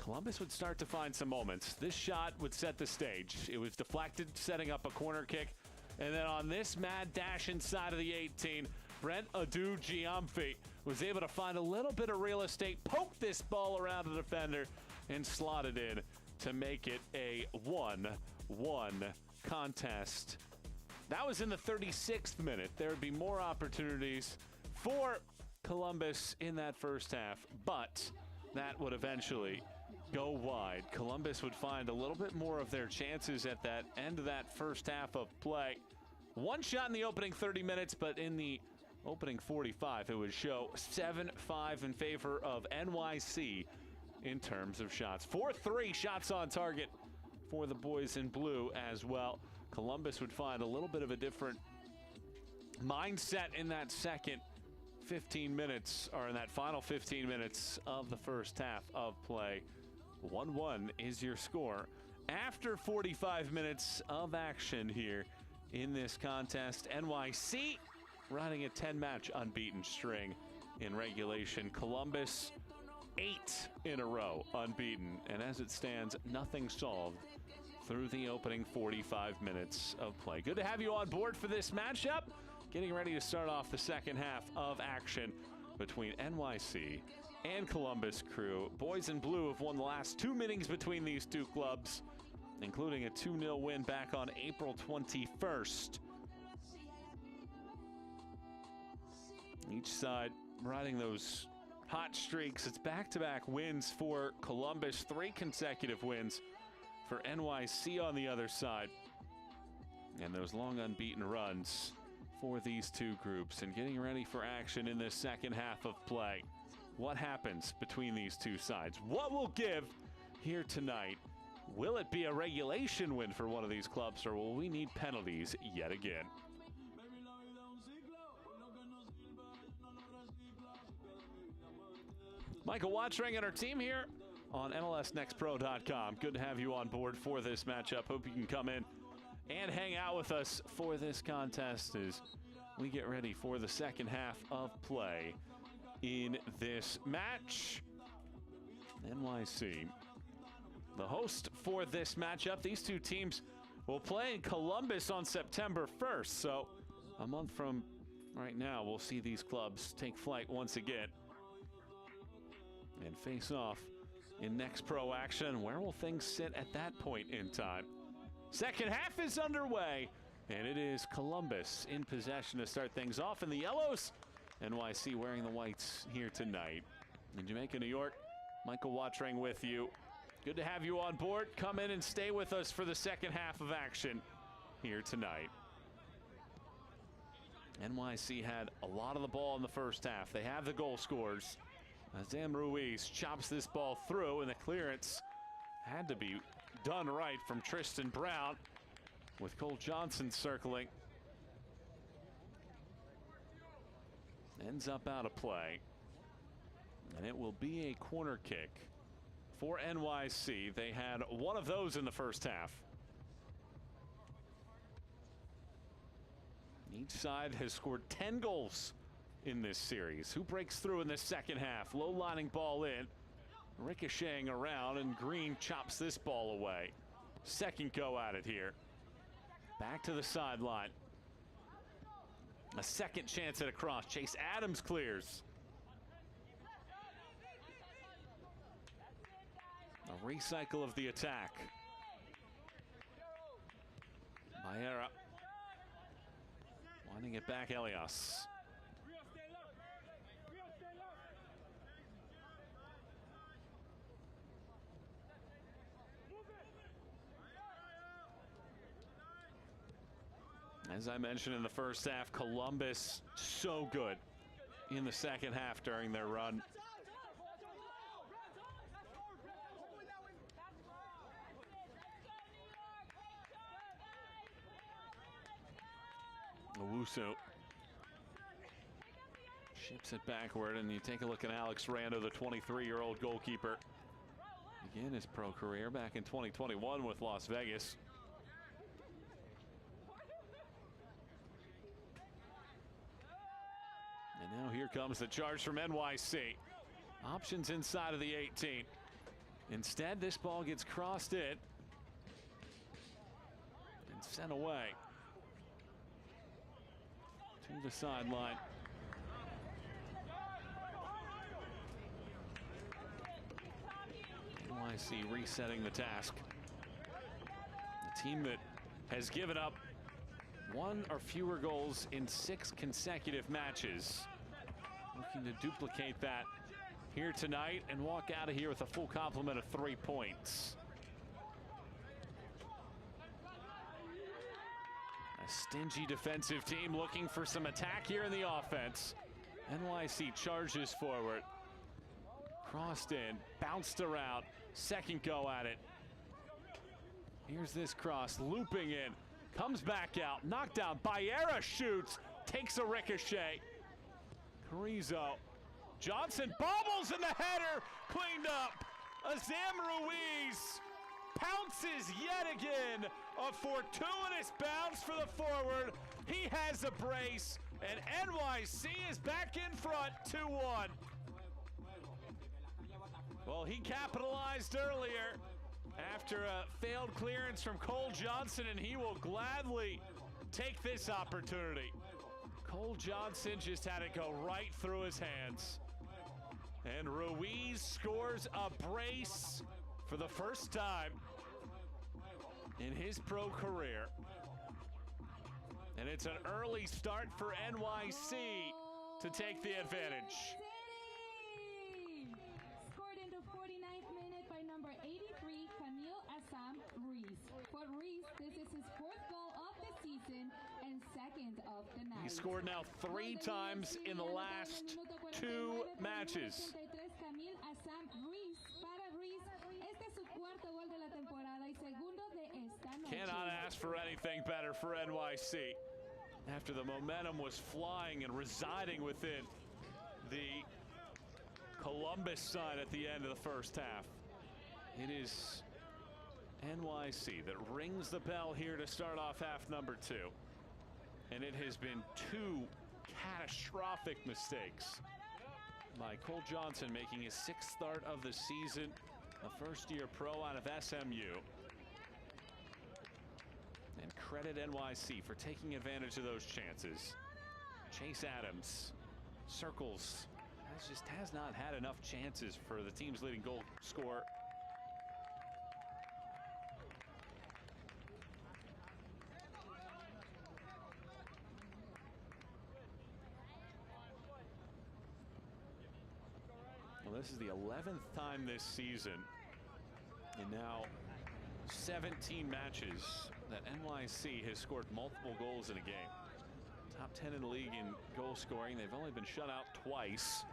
Columbus would start to find some moments. This shot would set the stage. It was deflected, setting up a corner kick. And then on this mad dash inside of the 18, Brent Adu-Giamfi was able to find a little bit of real estate, poke this ball around the defender, and slot it in to make it a 1-1 contest. That was in the 36th minute. There would be more opportunities for Columbus in that first half, but that would eventually go wide. Columbus would find a little bit more of their chances at that end of that first half of play. One shot in the opening 30 minutes, but in the opening 45, it would show 7-5 in favor of NYC in terms of shots. 4-3 shots on target for the boys in blue as well. Columbus would find a little bit of a different mindset in that second 15 minutes, or in that final 15 minutes of the first half of play. 1-1 is your score after 45 minutes of action here in this contest. NYC running a 10-match unbeaten string in regulation. Columbus 8 in a row unbeaten, and as it stands, nothing solved through the opening 45 minutes of play. Good to have you on board for this matchup. Getting ready to start off the second half of action between NYC and Columbus Crew. Boys in blue have won the last 2 meetings between these two clubs, including a 2-0 win back on April 21st. Each side riding those hot streaks. It's back-to-back wins for Columbus, 3 consecutive wins for NYC on the other side. And those long unbeaten runs for these two groups. And getting ready for action in this second half of play. What happens between these two sides? What will give here tonight? Will it be a regulation win for one of these clubs, or will we need penalties yet again? Michael Watchring and our team here on MLSNextPro.com. Good to have you on board for this matchup. Hope you can come in and hang out with us for this contest as we get ready for the second half of play in this match. NYC, the host for this matchup. These two teams will play in Columbus on September 1st. So a month from right now, we'll see these clubs take flight once again and face off in Next Pro action. Where will things sit at that point in time? Second half is underway, and it is Columbus in possession to start things off in the yellows. NYC wearing the whites here tonight. In Jamaica, New York, Michael Watchring with you. Good to have you on board. Come in and stay with us for the second half of action here tonight. NYC had a lot of the ball in the first half. They have the goal scorers. Azam Ruiz chops this ball through, and the clearance had to be done right from Tristan Brown, with Cole Johnson circling. Ends up out of play, and it will be a corner kick for NYC. They had one of those in the first half. Each side has scored 10 goals in this series. Who breaks through in this second half? Low lining ball in. ricocheting around, and Green chops this ball away. Second go at it here. Back to the sideline. A second chance at a cross. Chase Adams clears. A recycle of the attack. Baera winding it back, Elias. As I mentioned in the first half, Columbus so good in the second half during their run. Owusu ships it backward, and you take a look at Alex Rando, the 23-year-old goalkeeper. Began his pro career back in 2021 with Las Vegas. And now here comes the charge from NYC. Options inside of the 18. Instead, this ball gets crossed in and sent away to the sideline. NYC resetting the task. The team that has given up one or fewer goals in 6 consecutive matches. Looking to duplicate that here tonight and walk out of here with a full complement of 3 points. A stingy defensive team looking for some attack here in the offense. NYC charges forward. Crossed in, bounced around, second go at it. Here's this cross, looping in, comes back out, knocked out. Baera shoots, takes a ricochet. Carrizo, Johnson bobbles in the header, cleaned up. Azam Ruiz pounces yet again. A fortuitous bounce for the forward. He has a brace, and NYC is back in front, 2-1. Well, he capitalized earlier after a failed clearance from Cole Johnson, and he will gladly take this opportunity. Cole Johnson just had it go right through his hands. And Ruiz scores a brace for the first time in his pro career. And it's an early start for NYC to take the advantage. Scored in the 49th minute by number 83, Camille Azam Ruiz. For Ruiz, this is his 4th goal of the season and 2nd of the night. He scored now 3 times in the last 2 matches. Camille Azam Ruiz. Para Ruiz, este es su 4º gol de la temporada y segundo de esta noche. Cannot ask for anything better for NYC. After the momentum was flying and residing within the Columbus side at the end of the first half. It is NYC that rings the bell here to start off half number 2. And it has been 2 catastrophic mistakes by Cole Johnson, making his 6th start of the season, a first-year pro out of SMU. And credit NYC for taking advantage of those chances. Chase Adams circles, has not had enough chances for the team's leading goal scorer. Well, this is the 11th time this season, and now 17 matches that NYC has scored multiple goals in a game. Top 10 in the league in goal scoring. They've only been shut out twice,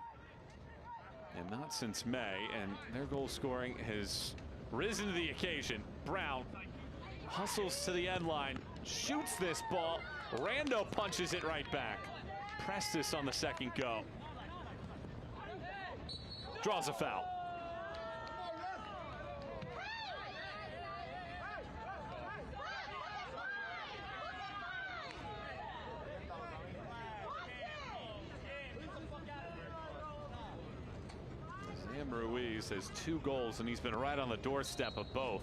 and not since May, and their goal scoring has risen to the occasion. Brown hustles to the end line, shoots this ball. Rando punches it right back. Prestis on the second go. Draws a foul. Zam Ruiz has 2 goals, and he's been right on the doorstep of both.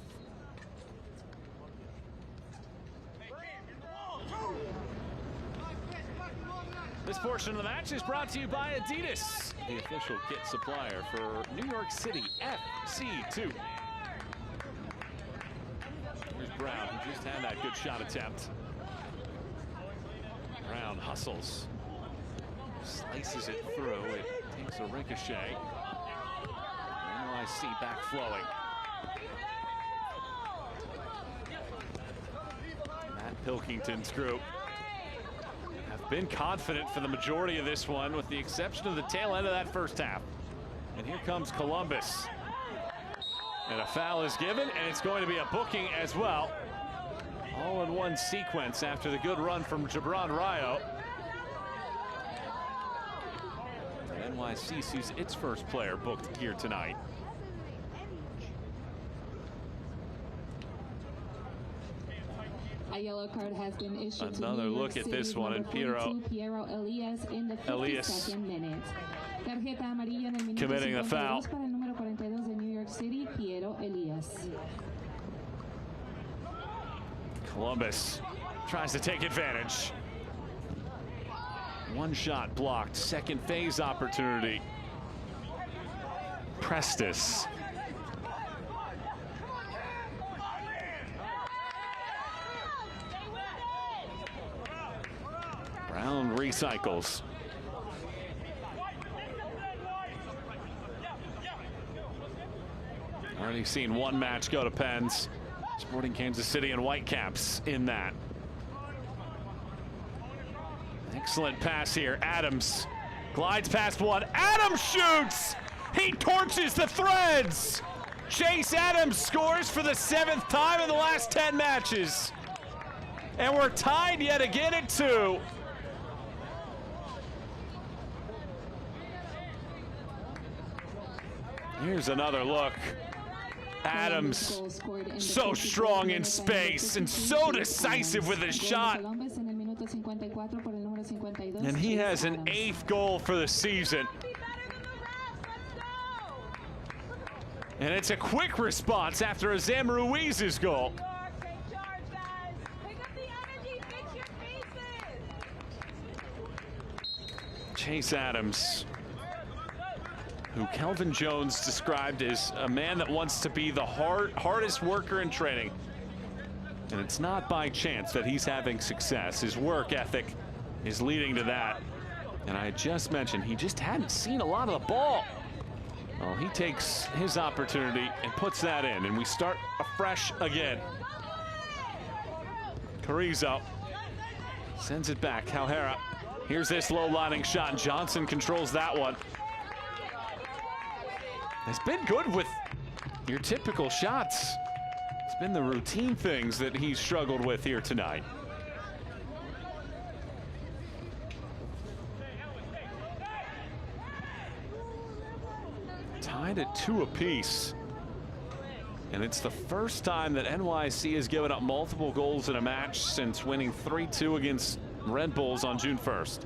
This portion of the match is brought to you by Adidas, the official kit supplier for New York City FC2. Here's Brown, who just had that good shot attempt. Brown hustles, slices it through. It takes a ricochet. NYC back flowing. Matt Pilkington's group have been confident for the majority of this one, with the exception of the tail end of that first half. And here comes Columbus. And a foul is given, and it's going to be a booking as well. All in one sequence after the good run from Gibran Rayo. And NYC sees its first player booked here tonight. A yellow card has been issued. Another look at this one, and Piero Elias in the 52nd minute. Tarjeta amarilla en el minuto committing the foul. para el número 42 de New York City, Piero Elias. Columbus tries to take advantage. One shot blocked. Second phase opportunity. Prestis. Brown recycles. Already seen one match go to pens. Sporting Kansas City and Whitecaps in that. Excellent pass here. Adams glides past one. Adams shoots! He torches the threads! Chase Adams scores for the 7th time in the last 10 matches. And we're tied yet again at 2. Here's another look. Adams, so strong in space and so decisive with his shot. And he has an 8th goal for the season. And it's a quick response after a Zam Ruiz's goal. Chase Adams, who Kelvin Jones described as a man that wants to be the hardest worker in training. And it's not by chance that he's having success. His work ethic is leading to that. And I just mentioned he just hadn't seen a lot of the ball. Well, he takes his opportunity and puts that in, and we start afresh again. Carrizo sends it back. Calhera. Here's this low-lining shot, and Johnson controls that one. It's been good with your typical shots. It's been the routine things that he's struggled with here tonight. Tied at 2 apiece. And it's the first time that NYC has given up multiple goals in a match since winning 3-2 against Red Bulls on June 1st.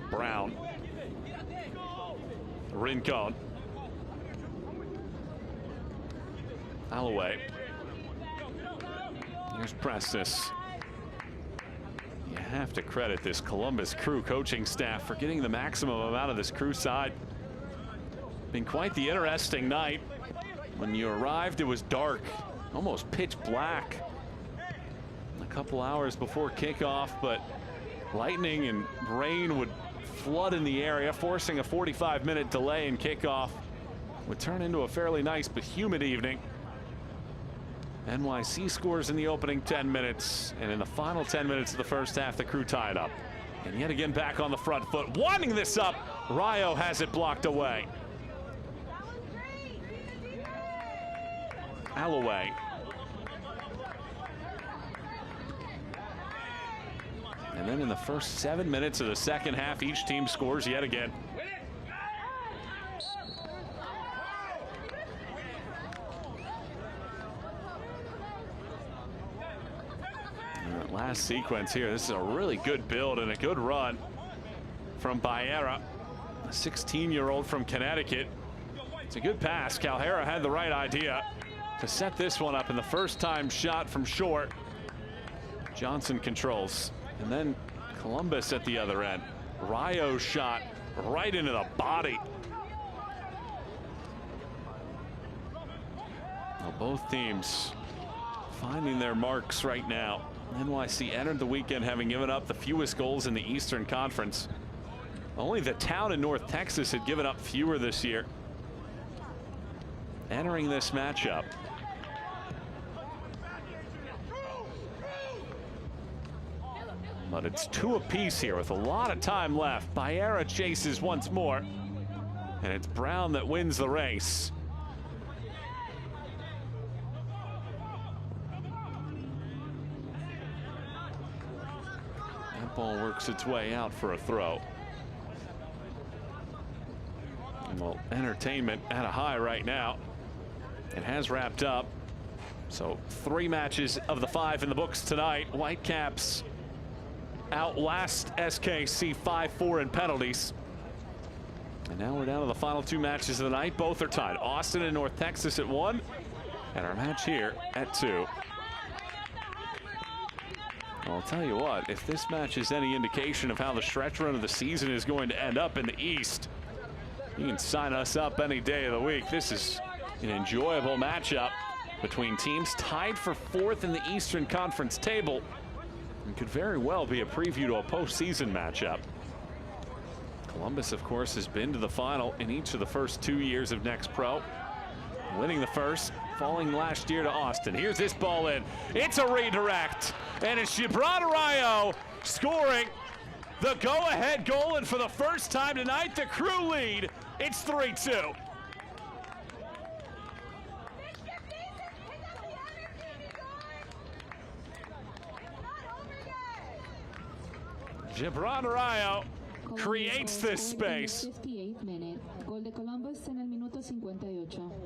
Brown. Rincon. Alloway. Here's Prestis. You have to credit this Columbus Crew coaching staff for getting the maximum amount of this Crew side. Been quite the interesting night. When you arrived, it was dark, almost pitch black. A couple hours before kickoff, but lightning and rain would flood in the area, forcing a 45-minute delay in kickoff. Would turn into a fairly nice but humid evening. NYC scores in the opening 10 minutes, and in the final 10 minutes of the first half, the Crew tied up. And yet again back on the front foot, winding this up. Rayo has it blocked away. Alloway. And then in the first 7 minutes of the second half, each team scores yet again. last sequence here. This is a really good build and a good run from Baera, a 16-year-old from Connecticut. It's a good pass. Calhera had the right idea to set this one up in the first time shot from short. Johnson controls, and then Columbus at the other end. Rayo shot right into the body. Well, both teams finding their marks right now. NYC entered the weekend having given up the fewest goals in the Eastern Conference. Only the town in North Texas had given up fewer this year. Entering this matchup, but it's 2 apiece here with a lot of time left. Baera chases once more, and it's Brown that wins the race. That ball works its way out for a throw. And well, entertainment at a high right now. It has wrapped up. So 3 matches of the 5 in the books tonight. Whitecaps outlast SKC 5-4 in penalties. And now we're down to the final 2 matches of the night. Both are tied. Austin and North Texas at 1, and our match here at 2. I'll tell you what, if this match is any indication of how the stretch run of the season is going to end up in the East, you can sign us up any day of the week. This is an enjoyable matchup between teams tied for 4th in the Eastern Conference table, and could very well be a preview to a postseason matchup. Columbus, of course, has been to the final in each of the first 2 years of Next Pro, winning the first, falling last year to Austin. Here's this ball in. It's a redirect, and it's Gibran Rayo scoring the go-ahead goal, and for the first time tonight, the Crew lead. It's 3-2. Gibran Rayo creates this space.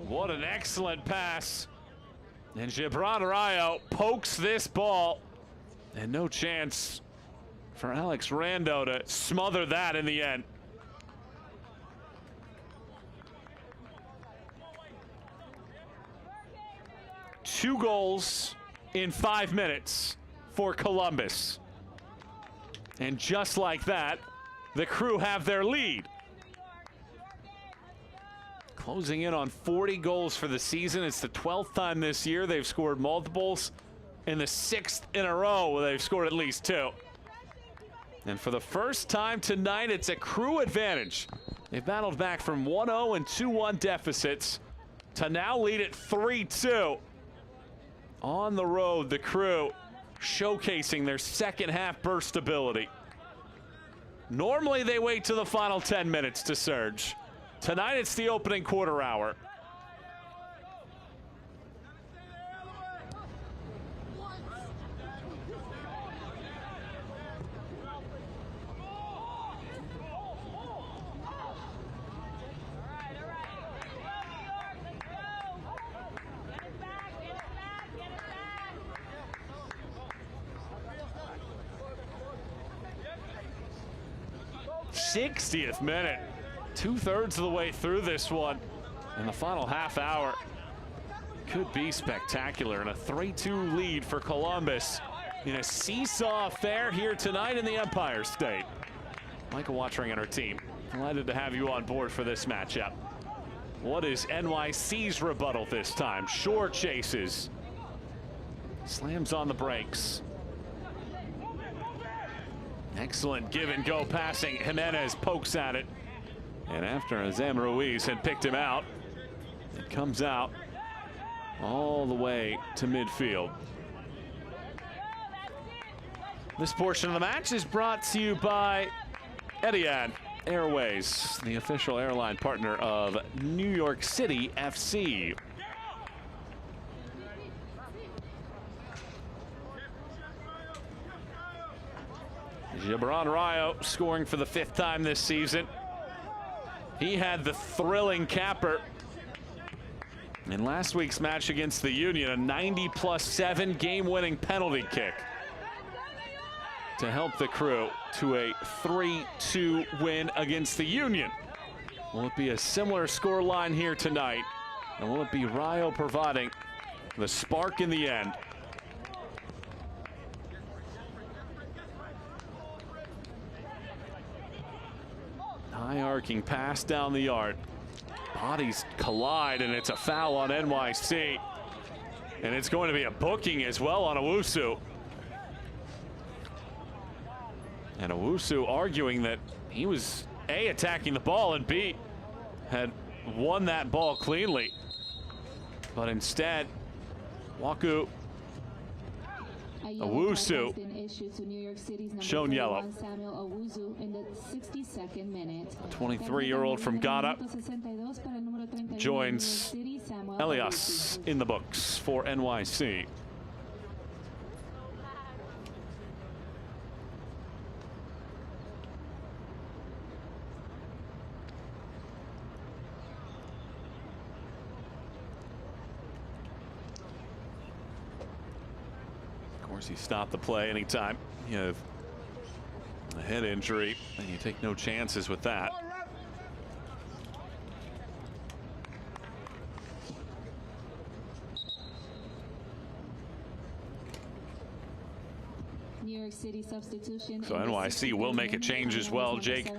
What an excellent pass. And Gibran Rayo pokes this ball, and no chance for Alex Rando to smother that in the end. Two goals in 5 minutes for Columbus. And just like that, the Crew have their lead. Closing in on 40 goals for the season. It's the 12th time this year they've scored multiples, and the 6th in a row where they've scored at least 2. And for the first time tonight, it's a Crew advantage. They've battled back from 1-0 and 2-1 deficits to now lead at 3-2. On the road, the Crew showcasing their second half burst ability. Normally they wait to the final 10 minutes to surge. Tonight it's the opening quarter hour. '60th minute. 2/3 of the way through this one, and the final half hour could be spectacular, and a 3-2 lead for Columbus in a seesaw affair here tonight in the Empire State. Michael Watring and our team, delighted to have you on board for this matchup. What is NYC's rebuttal this time? Shore chases, slams on the brakes. Excellent give and go passing. Jimenez pokes at it. And after Azam Ruiz had picked him out, it comes out all the way to midfield. This portion of the match is brought to you by Etihad Airways, the official airline partner of New York City FC. Gibran Rayo scoring for the 5th time this season. He had the thrilling capper in last week's match against the Union, a 90+7 game-winning penalty kick. to help the Crew to a 3-2 win against the Union. Will it be a similar scoreline here tonight? And will it be Rayo providing the spark in the end? High arcing pass down the yard. Bodies collide, and it's a foul on NYC. And it's going to be a booking as well on Owusu. And Owusu arguing that he was A, attacking the ball, and B, had won that ball cleanly. But instead, Owusu shown yellow. 23-year-old from Ghana joins Elias in the books for NYC. Of course, he stopped the play anytime you have a head injury, and you take no chances with that. New York City substitution. So NYC will make a change as well. Jake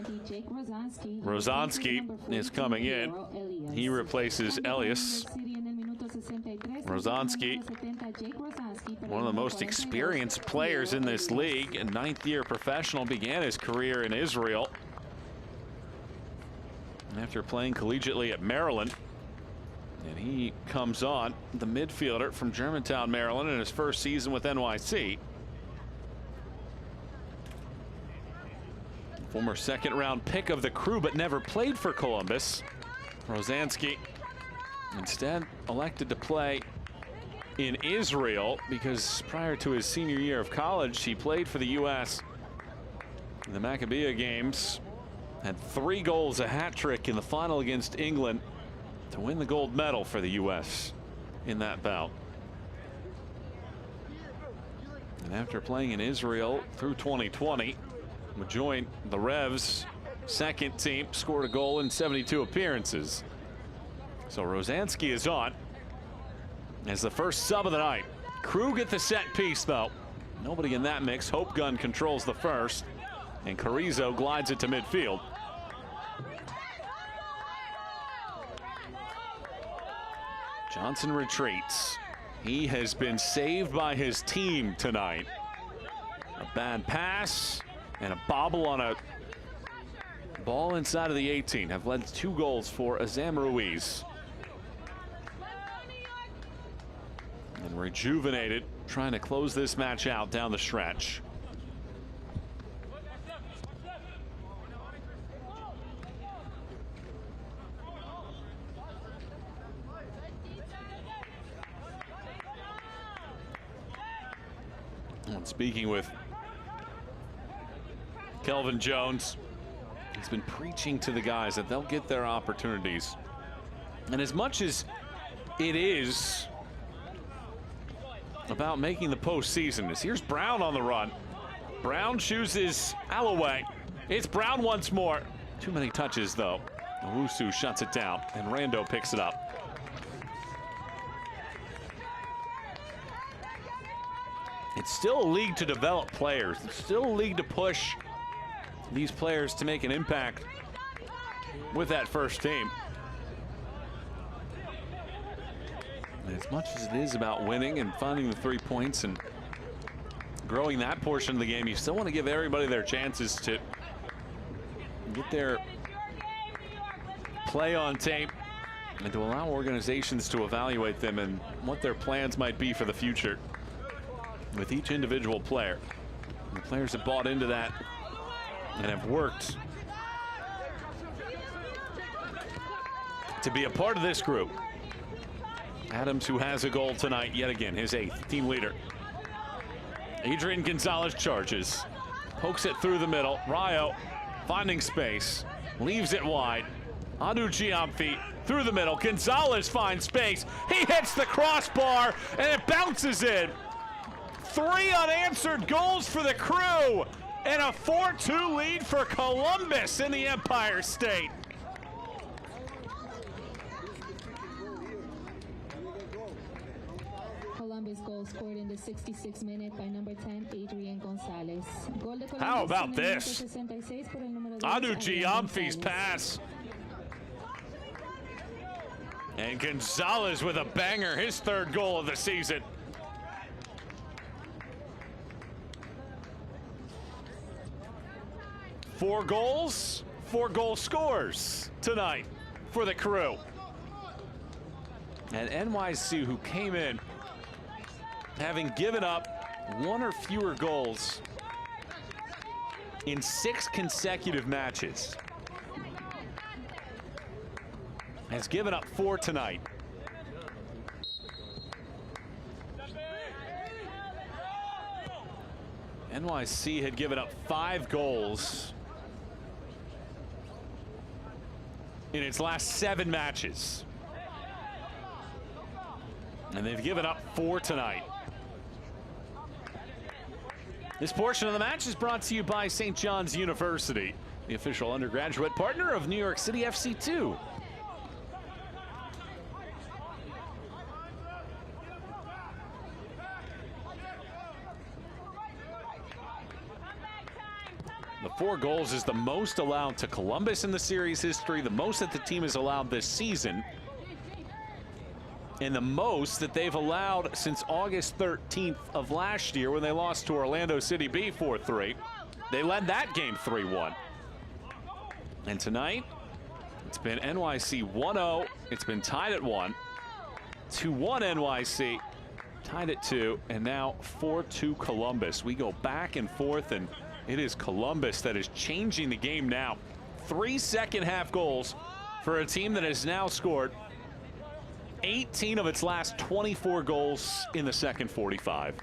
Rozanski is coming in. He replaces Elias. Rozanski, one of the most experienced players in this league, a ninth-year professional, began his career in Israel after playing collegiately at Maryland. And he comes on, the midfielder from Germantown, Maryland, in his first season with NYC. Former second-round pick of the Crew, but never played for Columbus. Rozanski instead elected to play in Israel because prior to his senior year of college, he played for the U.S. in the Maccabiah games, had 3 goals, a hat trick in the final against England to win the gold medal for the U.S. in that bout. And after playing in Israel through 2020, would join the Revs' second team, scored a goal in 72 appearances. So Rozanski is on as the first sub of the night. Crew get the set piece, though. Nobody in that mix. Hope Gun controls the first, and Carrizo glides it to midfield. Johnson retreats. He has been saved by his team tonight. A bad pass and a bobble on a ball inside of the 18 have led to 2 goals for Azam Ruiz. And rejuvenated, trying to close this match out down the stretch. And speaking with Kelvin Jones, he's been preaching to the guys that they'll get their opportunities. And as much as it is about making the postseason, here's Brown on the run. Brown chooses Alloway. It's Brown once more. Too many touches, though. Owusu shuts it down, and Rando picks it up. It's still a league to develop players. It's still a league to push these players to make an impact with that first team. And as much as it is about winning and finding the 3 points and growing that portion of the game, you still want to give everybody their chances to get their play on tape and to allow organizations to evaluate them and what their plans might be for the future with each individual player. And the players have bought into that and have worked to be a part of this group. Adams, who has a goal tonight, yet again, his 8th, team leader. Adrian Gonzalez charges, pokes it through the middle. Rayo finding space, leaves it wide. Adu Giamfi through the middle. Gonzalez finds space. He hits the crossbar, and it bounces in. 3 unanswered goals for the Crew, and a 4-2 lead for Columbus in the Empire State. Columbus goal scored in the 66th minute by number 10, Adrian Gonzalez. Gol de Columbus How about en el this? 66 por el número 2, Adu Adrian Giamfi's Gonzalez. pass. And Gonzalez with a banger, his 3rd goal of the season. Four goals, 4 goal scores tonight for the Crew. And NYC, who came in having given up 1 or fewer goals in 6 consecutive matches, has given up 4 tonight. NYC had given up 5 goals in its last 7 matches. And they've given up 4 tonight. This portion of the match is brought to you by St. John's University, the official undergraduate partner of New York City FC 2. The 4 goals is the most allowed to Columbus in the series history, the most that the team has allowed this season, and the most that they've allowed since August 13th of last year when they lost to Orlando City B 4-3. They led that game 3-1. And tonight, it's been NYC 1-0. It's been tied at 1. 2-1 NYC, tied at 2, and now 4-2 Columbus. We go back and forth, and it is Columbus that is changing the game now. 3 second-half goals for a team that has now scored 18 of its last 24 goals in the second 45.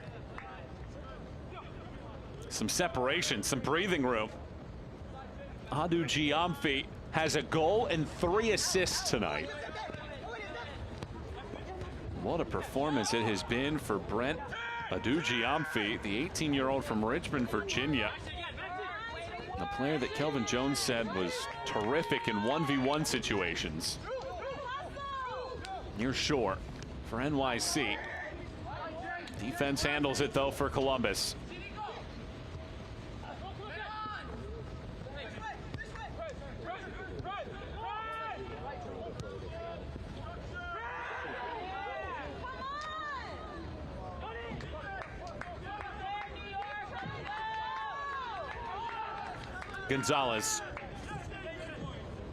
Some separation, some breathing room. Adu Giamfi has a goal and 3 assists tonight. What a performance it has been for Brent Adu Giamfi, the 18-year-old from Richmond, Virginia. A player that Kelvin Jones said was terrific in 1v1 situations. Near shore for NYC. Defense handles it, though, for Columbus. Gonzalez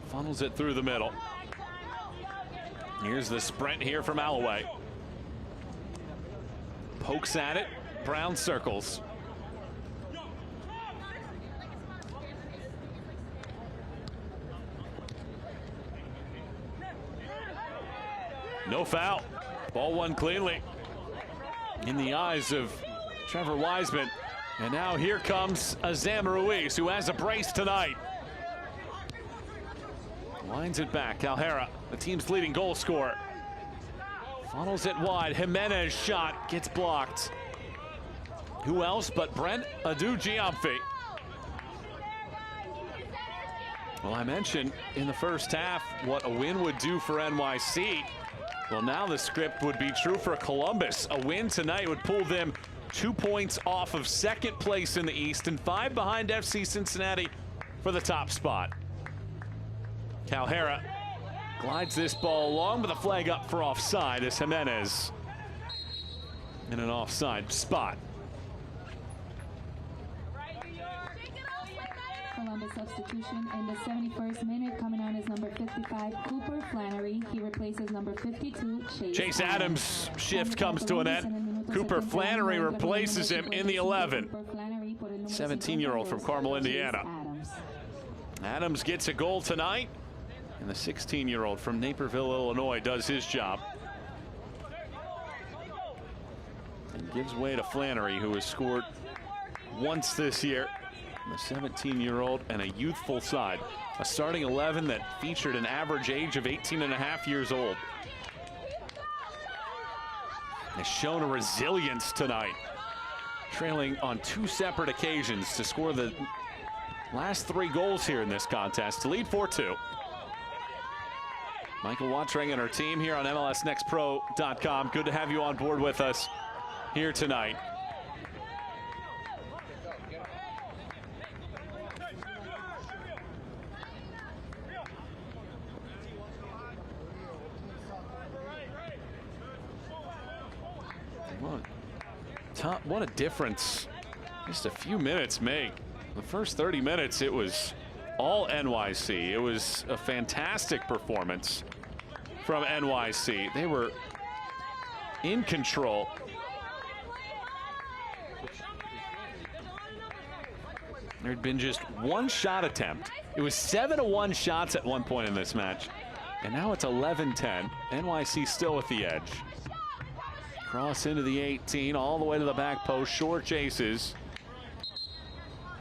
funnels it through the middle. Here's the sprint here from Alloway. Pokes at it. Brown circles. No foul. Ball won cleanly in the eyes of Trevor Wiseman. And now here comes Azam Ruiz, who has a brace tonight. Lines it back. Calhera, the team's leading goal scorer. Funnels it wide. Jimenez shot gets blocked. Who else but Brent Adu Giamfi? Well, I mentioned in the first half what a win would do for NYC. Well, now the script would be true for Columbus. A win tonight would pull them 2 points off of second place in the East and 5 behind FC Cincinnati for the top spot. Calhera glides this ball along with a flag up for offside as Jimenez in an offside spot. Columbus substitution in the 71st minute, coming on is number 55, Cooper Flannery. He replaces number 52, Chase Adams' shift comes to an end. Cooper Flannery replaces him in the 11. 17-year-old from Carmel, Indiana. Adams gets a goal tonight, and the 16-year-old from Naperville, Illinois does his job. And gives way to Flannery, who has scored once this year. The 17-year-old and a youthful side. A starting 11 that featured an average age of 18.5 years old. Has shown a resilience tonight. trailing on 2 separate occasions to score the last 3 goals here in this contest to lead 4-2. Michael Watring and our team here on MLSNextPro.com. Good to have you on board with us here tonight. What a difference just a few minutes make. The first 30 minutes, it was all NYC. It was a fantastic performance from NYC. They were in control. There had been just 1 shot attempt. It was 7-1 shots at one point in this match. And now it's 11-10. NYC still with the edge. Cross into the 18, all the way to the back post. Short chases.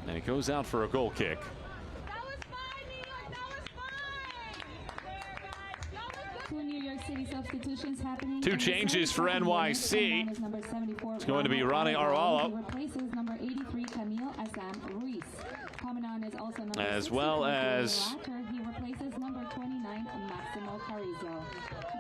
And it goes out for a goal kick. Two New York City substitutions happening. 2 changes for NYC. It's going to be Ronnie Arvalo. Replaces number 83, Camille Assam Ruiz. Coming on is also number as well as he replaces number 29, Máximo Carrizo.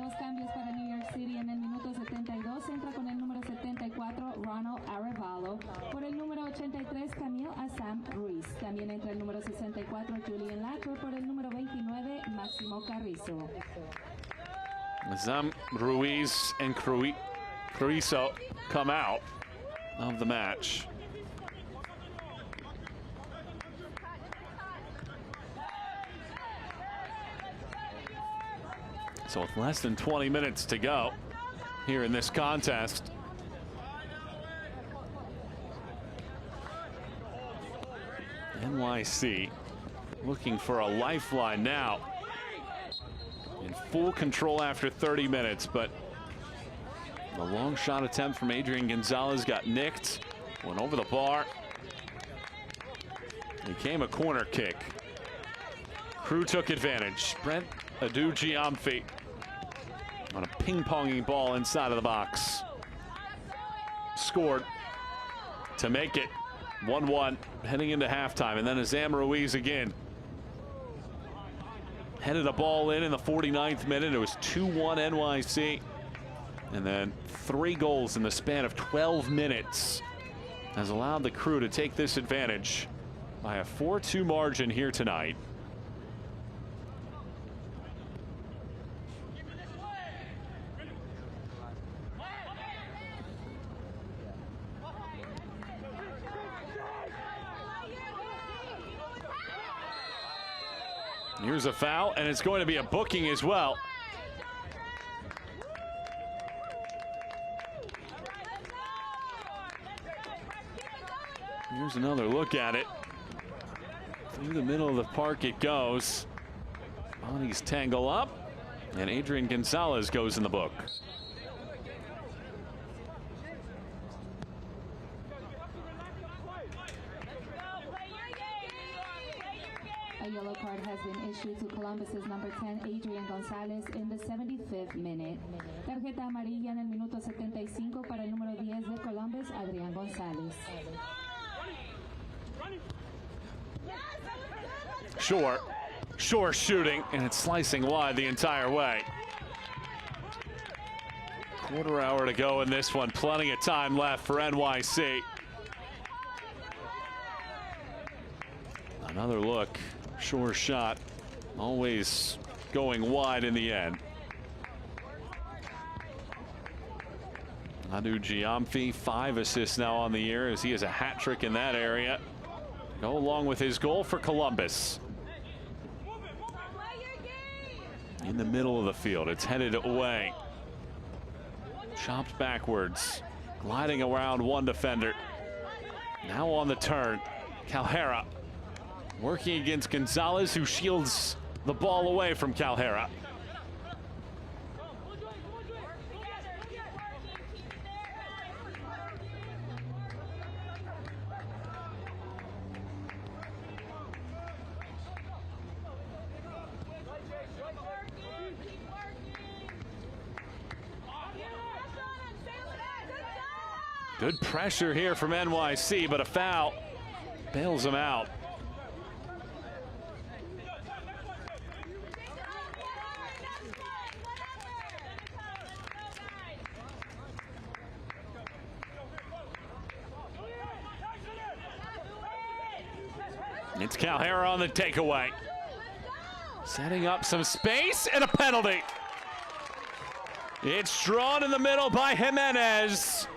Dos cambios para New York City. En el minuto 72 entra con el número 74, Ronald Arevalo. Por el número 83, Camille Assam Ruiz. También entra el número 64, Julian Lacker. Por el número 29, Máximo Carrizo. Assam Ruiz and Carrizo come out of the match. So with less than 20 minutes to go here in this contest, NYC looking for a lifeline now. In full control after 30 minutes, but the long shot attempt from Adrian Gonzalez got nicked, went over the bar. Became a corner kick. Crew took advantage. Brent Adu-Giamfi on a ping-ponging ball inside of the box. Scored to make it 1-1 heading into halftime. And then Assam Ruiz again. Headed a ball in the 49th minute. It was 2-1 NYC. And then 3 goals in the span of 12 minutes has allowed the Crew to take this advantage by a 4-2 margin here tonight. Here's a foul, and it's going to be a booking as well. Here's another look at it. Through the middle of the park it goes. Bodies tangle up, and Adrian Gonzalez goes in the book. A yellow card has been issued to Columbus's number 10, Adrian Gonzalez, in the 75th minute. Tarjeta amarilla en el minuto 75 para el número 10 de Columbus, Adrián González. Shore shooting, and it's slicing wide the entire way. Quarter hour to go in this one. Plenty of time left for NYC. Another look. Shore shot, always going wide in the end. Adu-Giamfi, 5 assists now on the year as he has a hat trick in that area. Go along with his goal for Columbus. In the middle of the field, it's headed away. Chopped backwards, gliding around one defender. Now on the turn, Calhera working against Gonzalez, who shields the ball away from Calhera. Good pressure here from NYC, but a foul bails them out. It's Calhera on the takeaway. Setting up some space and a penalty. It's drawn in the middle by Jimenez.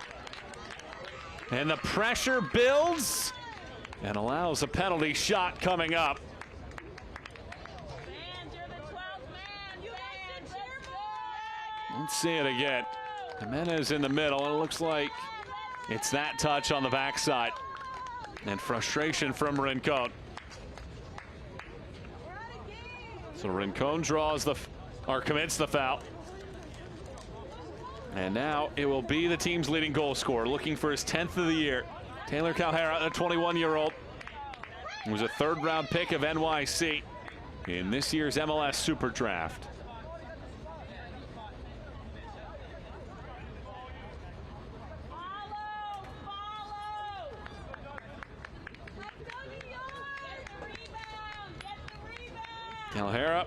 And the pressure builds and allows a penalty shot coming up. Let's see it again. Jimenez in the middle, and it looks like it's that touch on the backside. And frustration from Rincon. So Rincon draws commits the foul. And now it will be the team's leading goal scorer, looking for his 10th of the year. Taylor Calhera, a 21-year-old, was a third-round pick of NYC in this year's MLS Super Draft. Calhera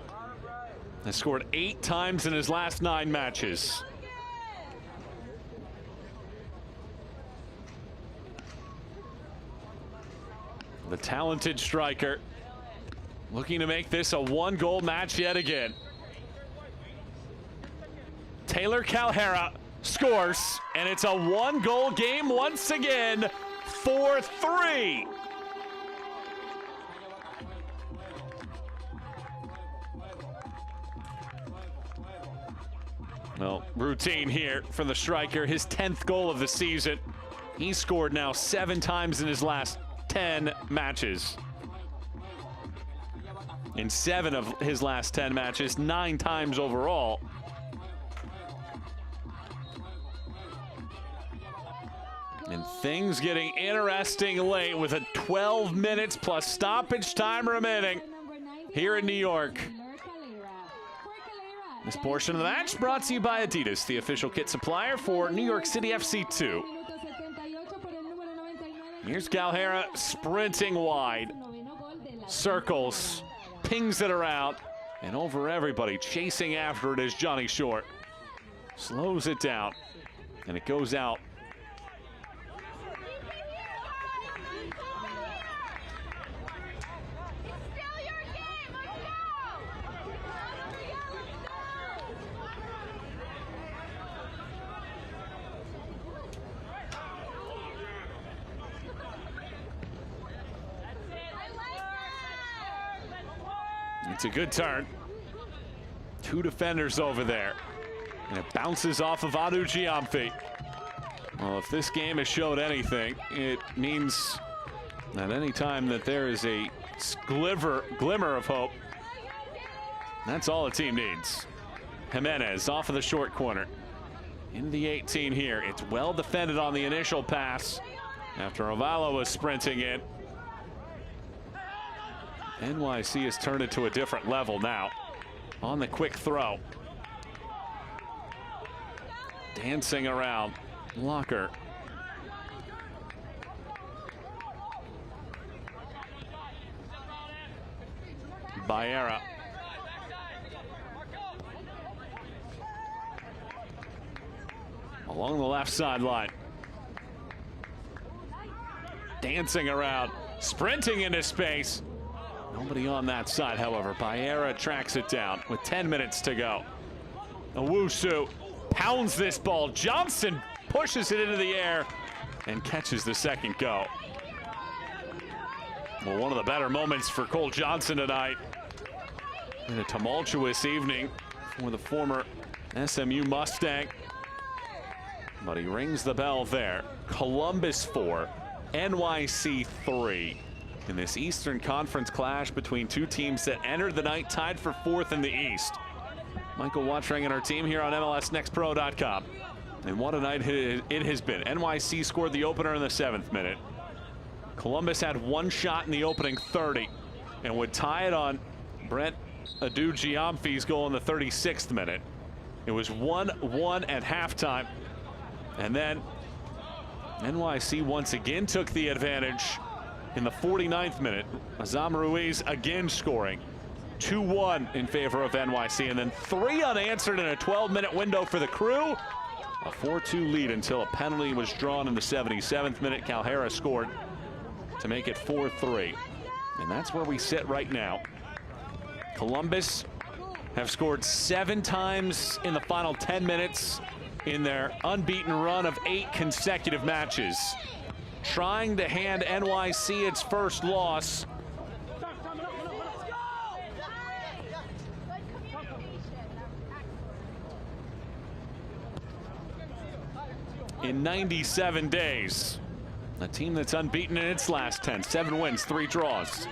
has scored 8 times in his last 9 matches. The talented striker looking to make this a 1-goal match yet again. Taylor Calhera scores, and it's a 1-goal game once again, 4-3. Well, routine here for the striker, his 10th goal of the season. He's scored now 7 times in his last 10 matches. In 7 of his last 10 matches, 9 times overall. And things getting interesting late with a 12 minutes plus stoppage time remaining here in New York. This portion of the match brought to you by Adidas, the official kit supplier for New York City FC 2. Here's Calhera sprinting wide. Circles, pings it around, and over everybody. Chasing after it is Johnny Short. Slows it down, and it goes out. It's a good turn. 2 defenders over there. And it bounces off of Adu Giamfi. Well, if this game has showed anything, it means that any time that there is a glimmer of hope, that's all a team needs. Jimenez off of the short corner. Into the 18 here. It's well defended on the initial pass after Ovallo was sprinting in. NYC has turned it to a different level now. On the quick throw. Dancing around. Locker. Baera. Along the left sideline. Dancing around. Sprinting into space. Nobody on that side, however. Baera tracks it down with 10 minutes to go. Owusu pounds this ball. Johnson pushes it into the air and catches the second go. Well, one of the better moments for Cole Johnson tonight. In a tumultuous evening for the former SMU Mustang. But he rings the bell there. Columbus 4, NYC 3. In this Eastern Conference clash between 2 teams that entered the night tied for 4th in the East. Michael Watring and our team here on MLSNextPro.com. And what a night it has been. NYC scored the opener in the 7th minute. Columbus had 1 shot in the opening 30 and would tie it on Brent Adu Giamfi's goal in the 36th minute. It was 1-1 at halftime. And then NYC once again took the advantage in the 49th minute. Azam Ruiz again scoring. 2-1 in favor of NYC, and then 3 unanswered in a 12-minute window for the Crew. A 4-2 lead until a penalty was drawn in the 77th minute. Calhera scored to make it 4-3. And that's where we sit right now. Columbus have scored 7 times in the final 10 minutes in their unbeaten run of 8 consecutive matches. Trying to hand NYC its first loss. In 97 days. A team that's unbeaten in its last 10. 7 wins, 3 draws.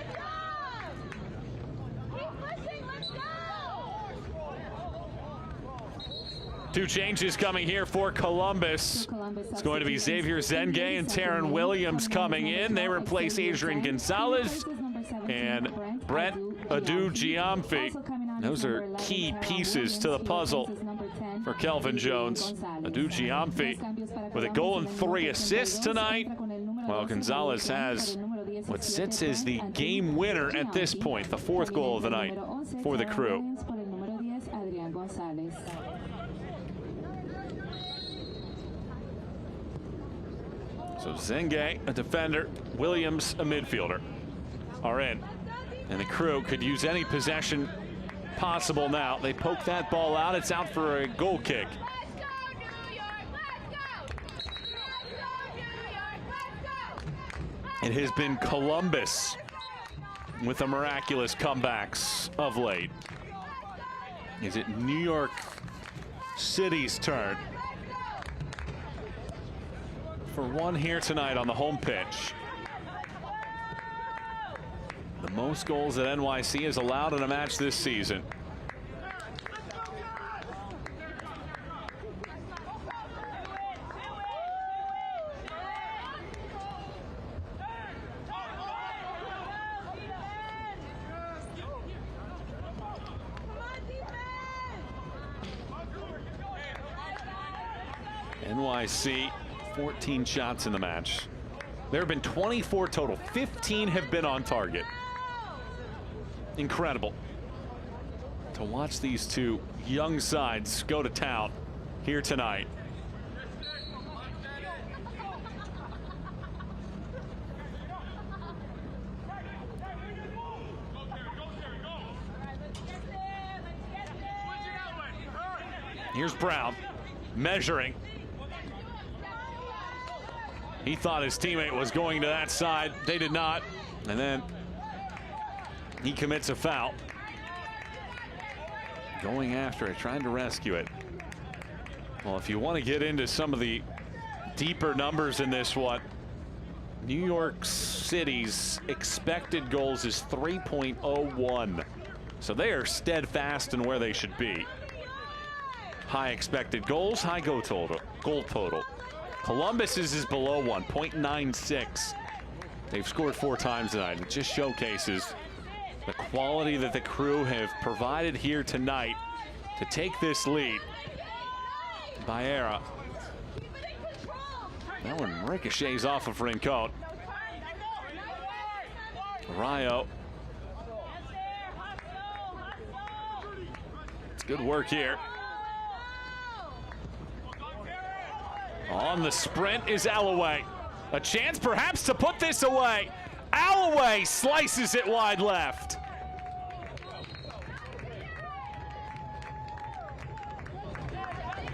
Two changes coming here for Columbus. It's going to be Xavier Zenge and Taryn Williams coming in. They replace Adrian Gonzalez and Brent Adu-Giamfi. Those are key pieces to the puzzle for Kelvin Jones. Adu-Giamfi with a goal and 3 assists tonight, while Gonzalez has what sits as the game winner at this point, the 4th goal of the night for the Crew. So Zenge, a defender, Williams, a midfielder, are in. And the Crew could use any possession possible now. They poke that ball out. It's out for a goal kick. It has been Columbus with the miraculous comebacks of late. Is it New York City's turn for one here tonight on the home pitch? The most goals that NYC has allowed in a match this season. NYC 14 shots in the match. There have been 24 total. 15 have been on target. Incredible to watch these two young sides go to town here tonight. Here's Brown measuring. He thought his teammate was going to that side. They did not. And then he commits a foul. Going after it, trying to rescue it. Well, if you want to get into some of the deeper numbers in this one, New York City's expected goals is 3.01. So they are steadfast in where they should be. High expected goals, high goal total. Columbus's is below 1, 0.96. They've scored 4 times tonight. It just showcases the quality that the Crew have provided here tonight to take this lead. Baera. That one ricochets off of Rincon. Rayo. It's good work here. On the sprint is Alloway. A chance perhaps to put this away. Alloway slices it wide left.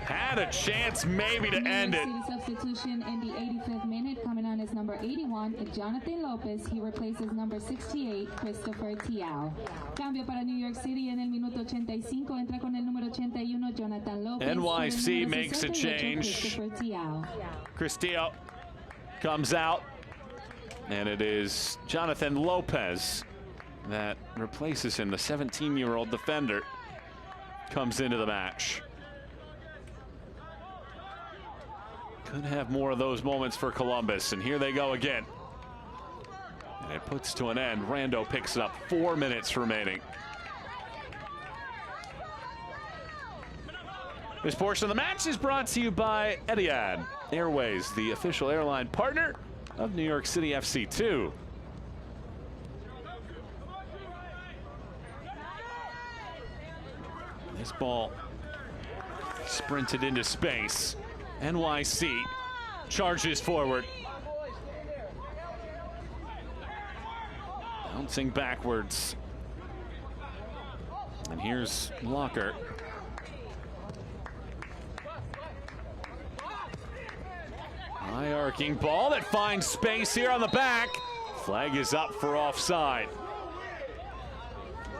Had a chance maybe to end it. Substitution in the 85th minute. Coming on is number 81, Jonathan Lopez. He replaces number 68, Christopher Tiao. Cambio para New York City en el minuto 85. Entra con el número 81, Jonathan Lopez. NYC makes a change. Chris Tiao comes out. And it is Jonathan Lopez that replaces him. The 17-year-old defender comes into the match. Could have more of those moments for Columbus, and here they go again. And it puts to an end. Rando picks it up, 4 minutes remaining. This portion of the match is brought to you by Etihad. Airways, the official airline partner of New York City FC 2. This ball sprinted into space. NYC charges forward. Bouncing backwards. And here's Locker. High arcing ball that finds space here on the back. Flag is up for offside.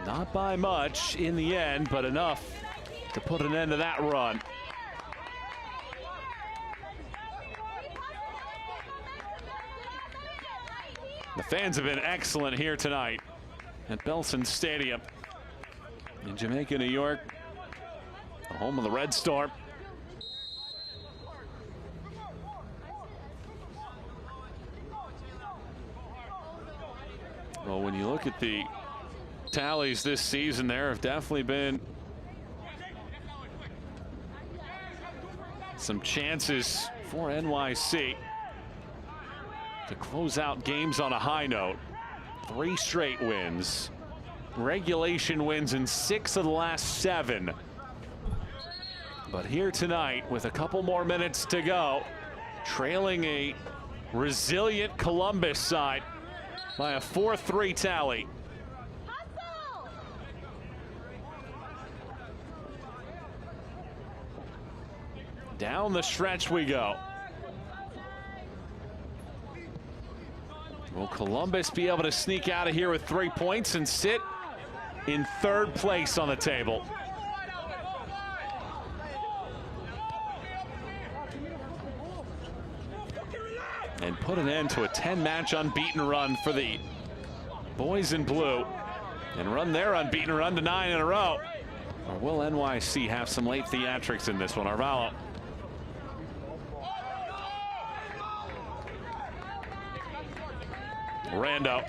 Not by much in the end, but enough to put an end to that run. The fans have been excellent here tonight at Belson Stadium in Jamaica, New York, the home of the Red Storm. Well, when you look at the tallies this season, there have definitely been some chances for NYC to close out games on a high note. 3 straight wins, regulation wins in 6 of the last 7. But here tonight, with a couple more minutes to go, trailing a resilient Columbus side by a 4-3 tally. Down the stretch we go. Will Columbus be able to sneak out of here with 3 points and sit in 3rd place on the table? And put an end to a 10-match unbeaten run for the boys in blue, and run their unbeaten run to 9 in a row. Or will NYC have some late theatrics in this one? Arvalo. Rando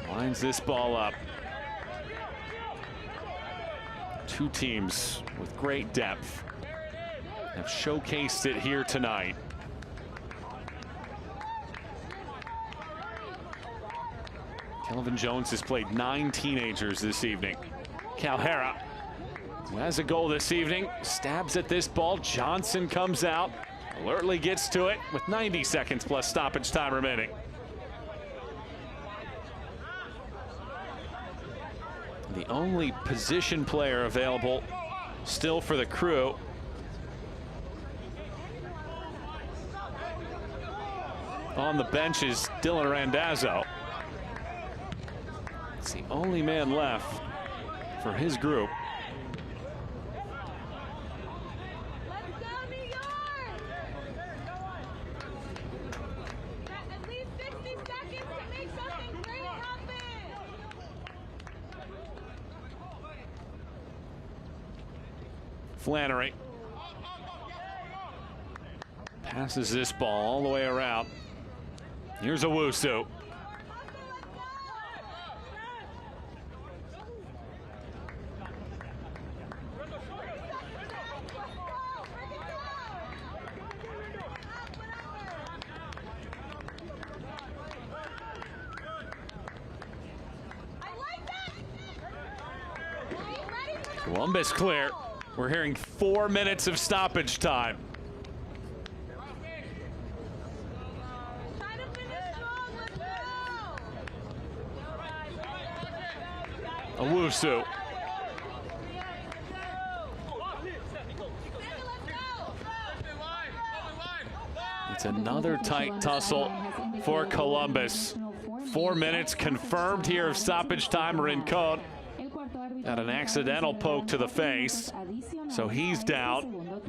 lines this ball up. 2 teams with great depth have showcased it here tonight. Kelvin Jones has played 9 teenagers this evening. Calhera, who has a goal this evening, stabs at this ball. Johnson comes out, alertly gets to it with 90 seconds plus stoppage time remaining. The only position player available still for the Crew on the bench is Dylan Randazzo. It's the only man left for his group. Flannery passes this ball all the way around. Here's Owusu. Columbus clear. We're hearing 4 minutes of stoppage time. Owusu. It's another tight tussle for Columbus. 4 minutes confirmed here of stoppage time. Rincon at an accidental poke to the face, so he's down.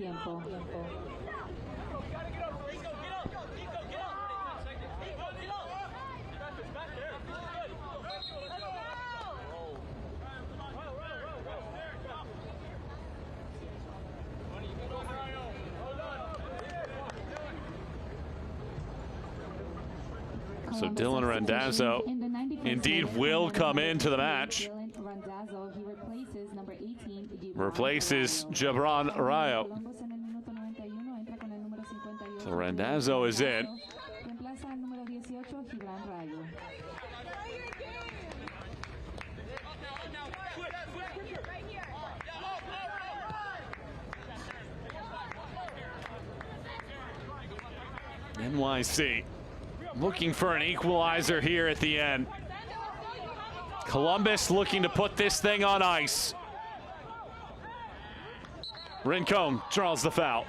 So Dylan Randazzo indeed will come into the match. Replaces Jabron Rayo. So Randazzo is in. Reemplaza al número 18, Gibran Rayo. NYC looking for an equalizer here at the end. Columbus looking to put this thing on ice. Rincon draws the foul.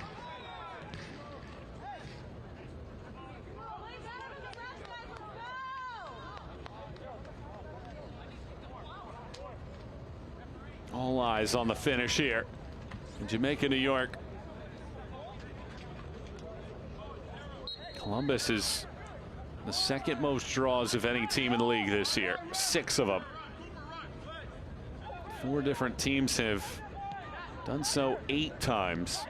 All eyes on the finish here in Jamaica, New York. Columbus is the second most draws of any team in the league this year. 6 of them. 4 different teams have done so 8 times.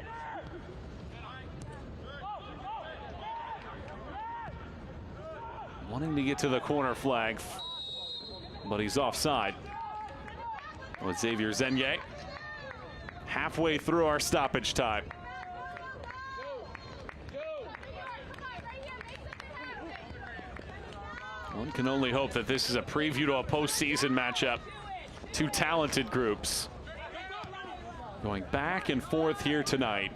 Wanting to get to the corner flag, but he's offside. With Xavier Zenye halfway through our stoppage time. One can only hope that this is a preview to a postseason matchup. 2 talented groups going back and forth here tonight.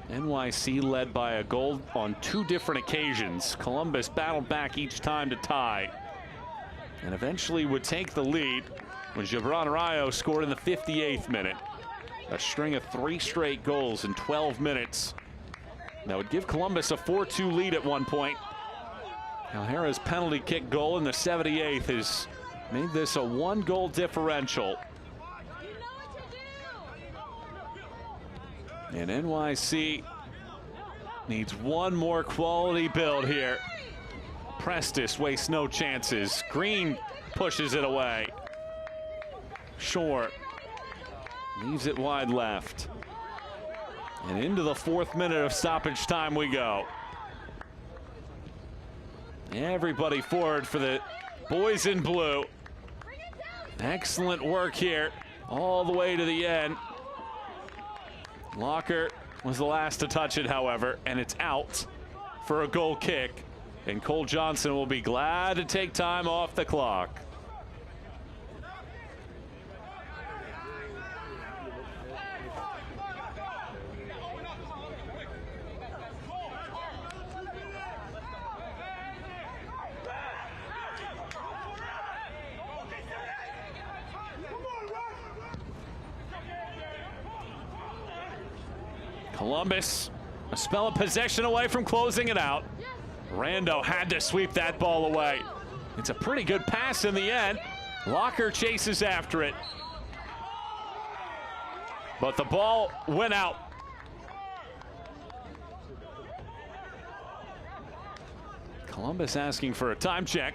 NYC led by a goal on 2 different occasions. Columbus battled back each time to tie, and eventually would take the lead when Gibran Rayo scored in the 58th minute. A string of 3 straight goals in 12 minutes. That would give Columbus a 4-2 lead at one point. Alhera's penalty kick goal in the 78th has made this a 1-goal differential. And NYC needs one more quality build here. Prestis wastes no chances. Green pushes it away. Shore leaves it wide left. And into the 4th minute of stoppage time we go. Everybody forward for the boys in blue. Excellent work here all the way to the end. Locker was the last to touch it, however, and it's out for a goal kick. And Cole Johnson will be glad to take time off the clock. Columbus, a spell of possession away from closing it out. Rando had to sweep that ball away. It's a pretty good pass in the end. Locker chases after it, but the ball went out. Columbus asking for a time check.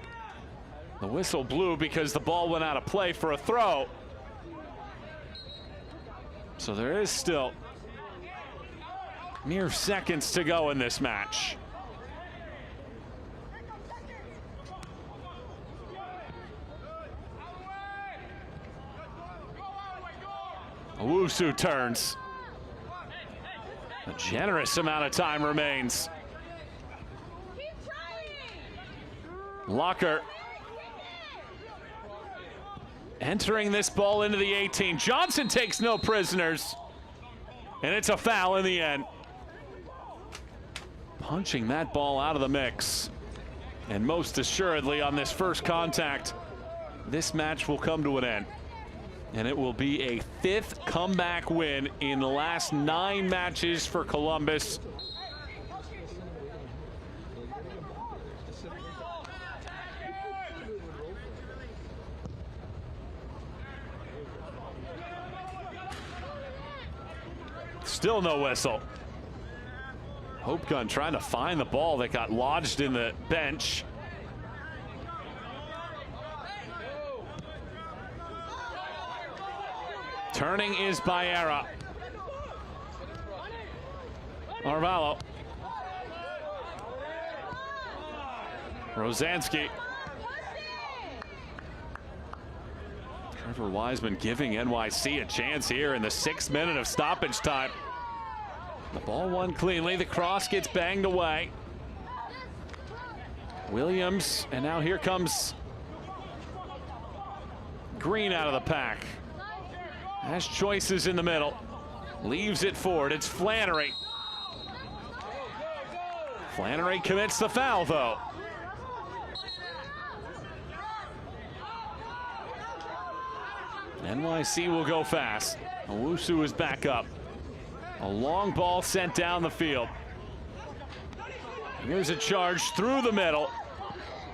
The whistle blew because the ball went out of play for a throw. So there is still mere seconds to go in this match. Owusu turns. A generous amount of time remains. Locker entering this ball into the 18. Johnson takes no prisoners, and it's a foul in the end. Punching that ball out of the mix. And most assuredly on this first contact, this match will come to an end. And it will be a 5th comeback win in the last 9 matches for Columbus. Still no whistle. Hope Gun trying to find the ball that got lodged in the bench. Turning is Baera. Arvalo. Rosansky. Trevor Wiseman giving NYC a chance here in the 6th minute of stoppage time. The ball won cleanly. The cross gets banged away. Williams, and now here comes Green out of the pack. Has choices in the middle. Leaves it forward. It's Flannery. Flannery commits the foul, though. NYC will go fast. Owusu is back up. A long ball sent down the field. Here's a charge through the middle.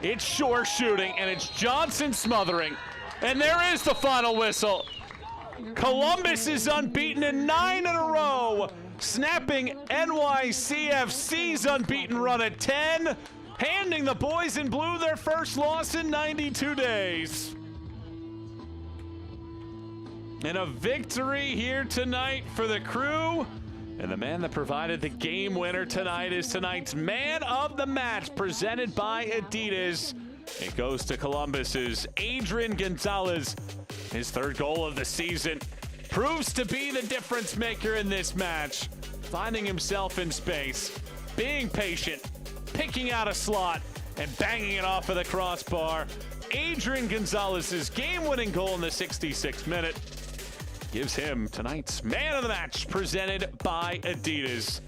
It's Shore shooting, and it's Johnson smothering. And there is the final whistle. Columbus is unbeaten in 9 in a row, snapping NYCFC's unbeaten run at 10, handing the boys in blue their first loss in 92 days. And a victory here tonight for the Crew. And the man that provided the game winner tonight is tonight's man of the match, presented by Adidas. It goes to Columbus's Adrian Gonzalez. His third goal of the season proves to be the difference maker in this match. Finding himself in space, being patient, picking out a slot, and banging it off of the crossbar. Adrian Gonzalez's game-winning goal in the 66th minute gives him tonight's man of the match, presented by Adidas.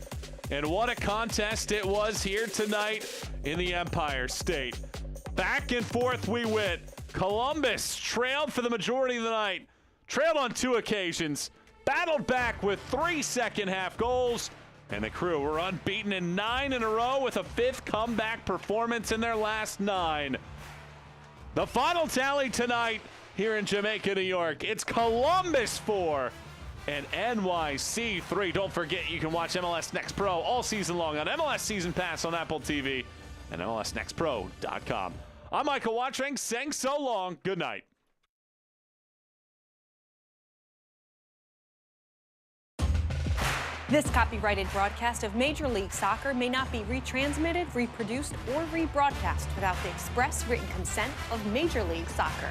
And what a contest it was here tonight in the Empire State. Back and forth we went. Columbus trailed for the majority of the night, trailed on 2 occasions, battled back with 3 second-half goals, and the Crew were unbeaten in 9 in a row with a 5th comeback performance in their last 9. The final tally tonight here in Jamaica, New York, it's Columbus 4 and NYC 3. Don't forget, you can watch MLS Next Pro all season long on MLS Season Pass on Apple TV and MLSNextPro.com. I'm Michael Watching, saying so long. Good night. This copyrighted broadcast of Major League Soccer may not be retransmitted, reproduced, or rebroadcast without the express written consent of Major League Soccer.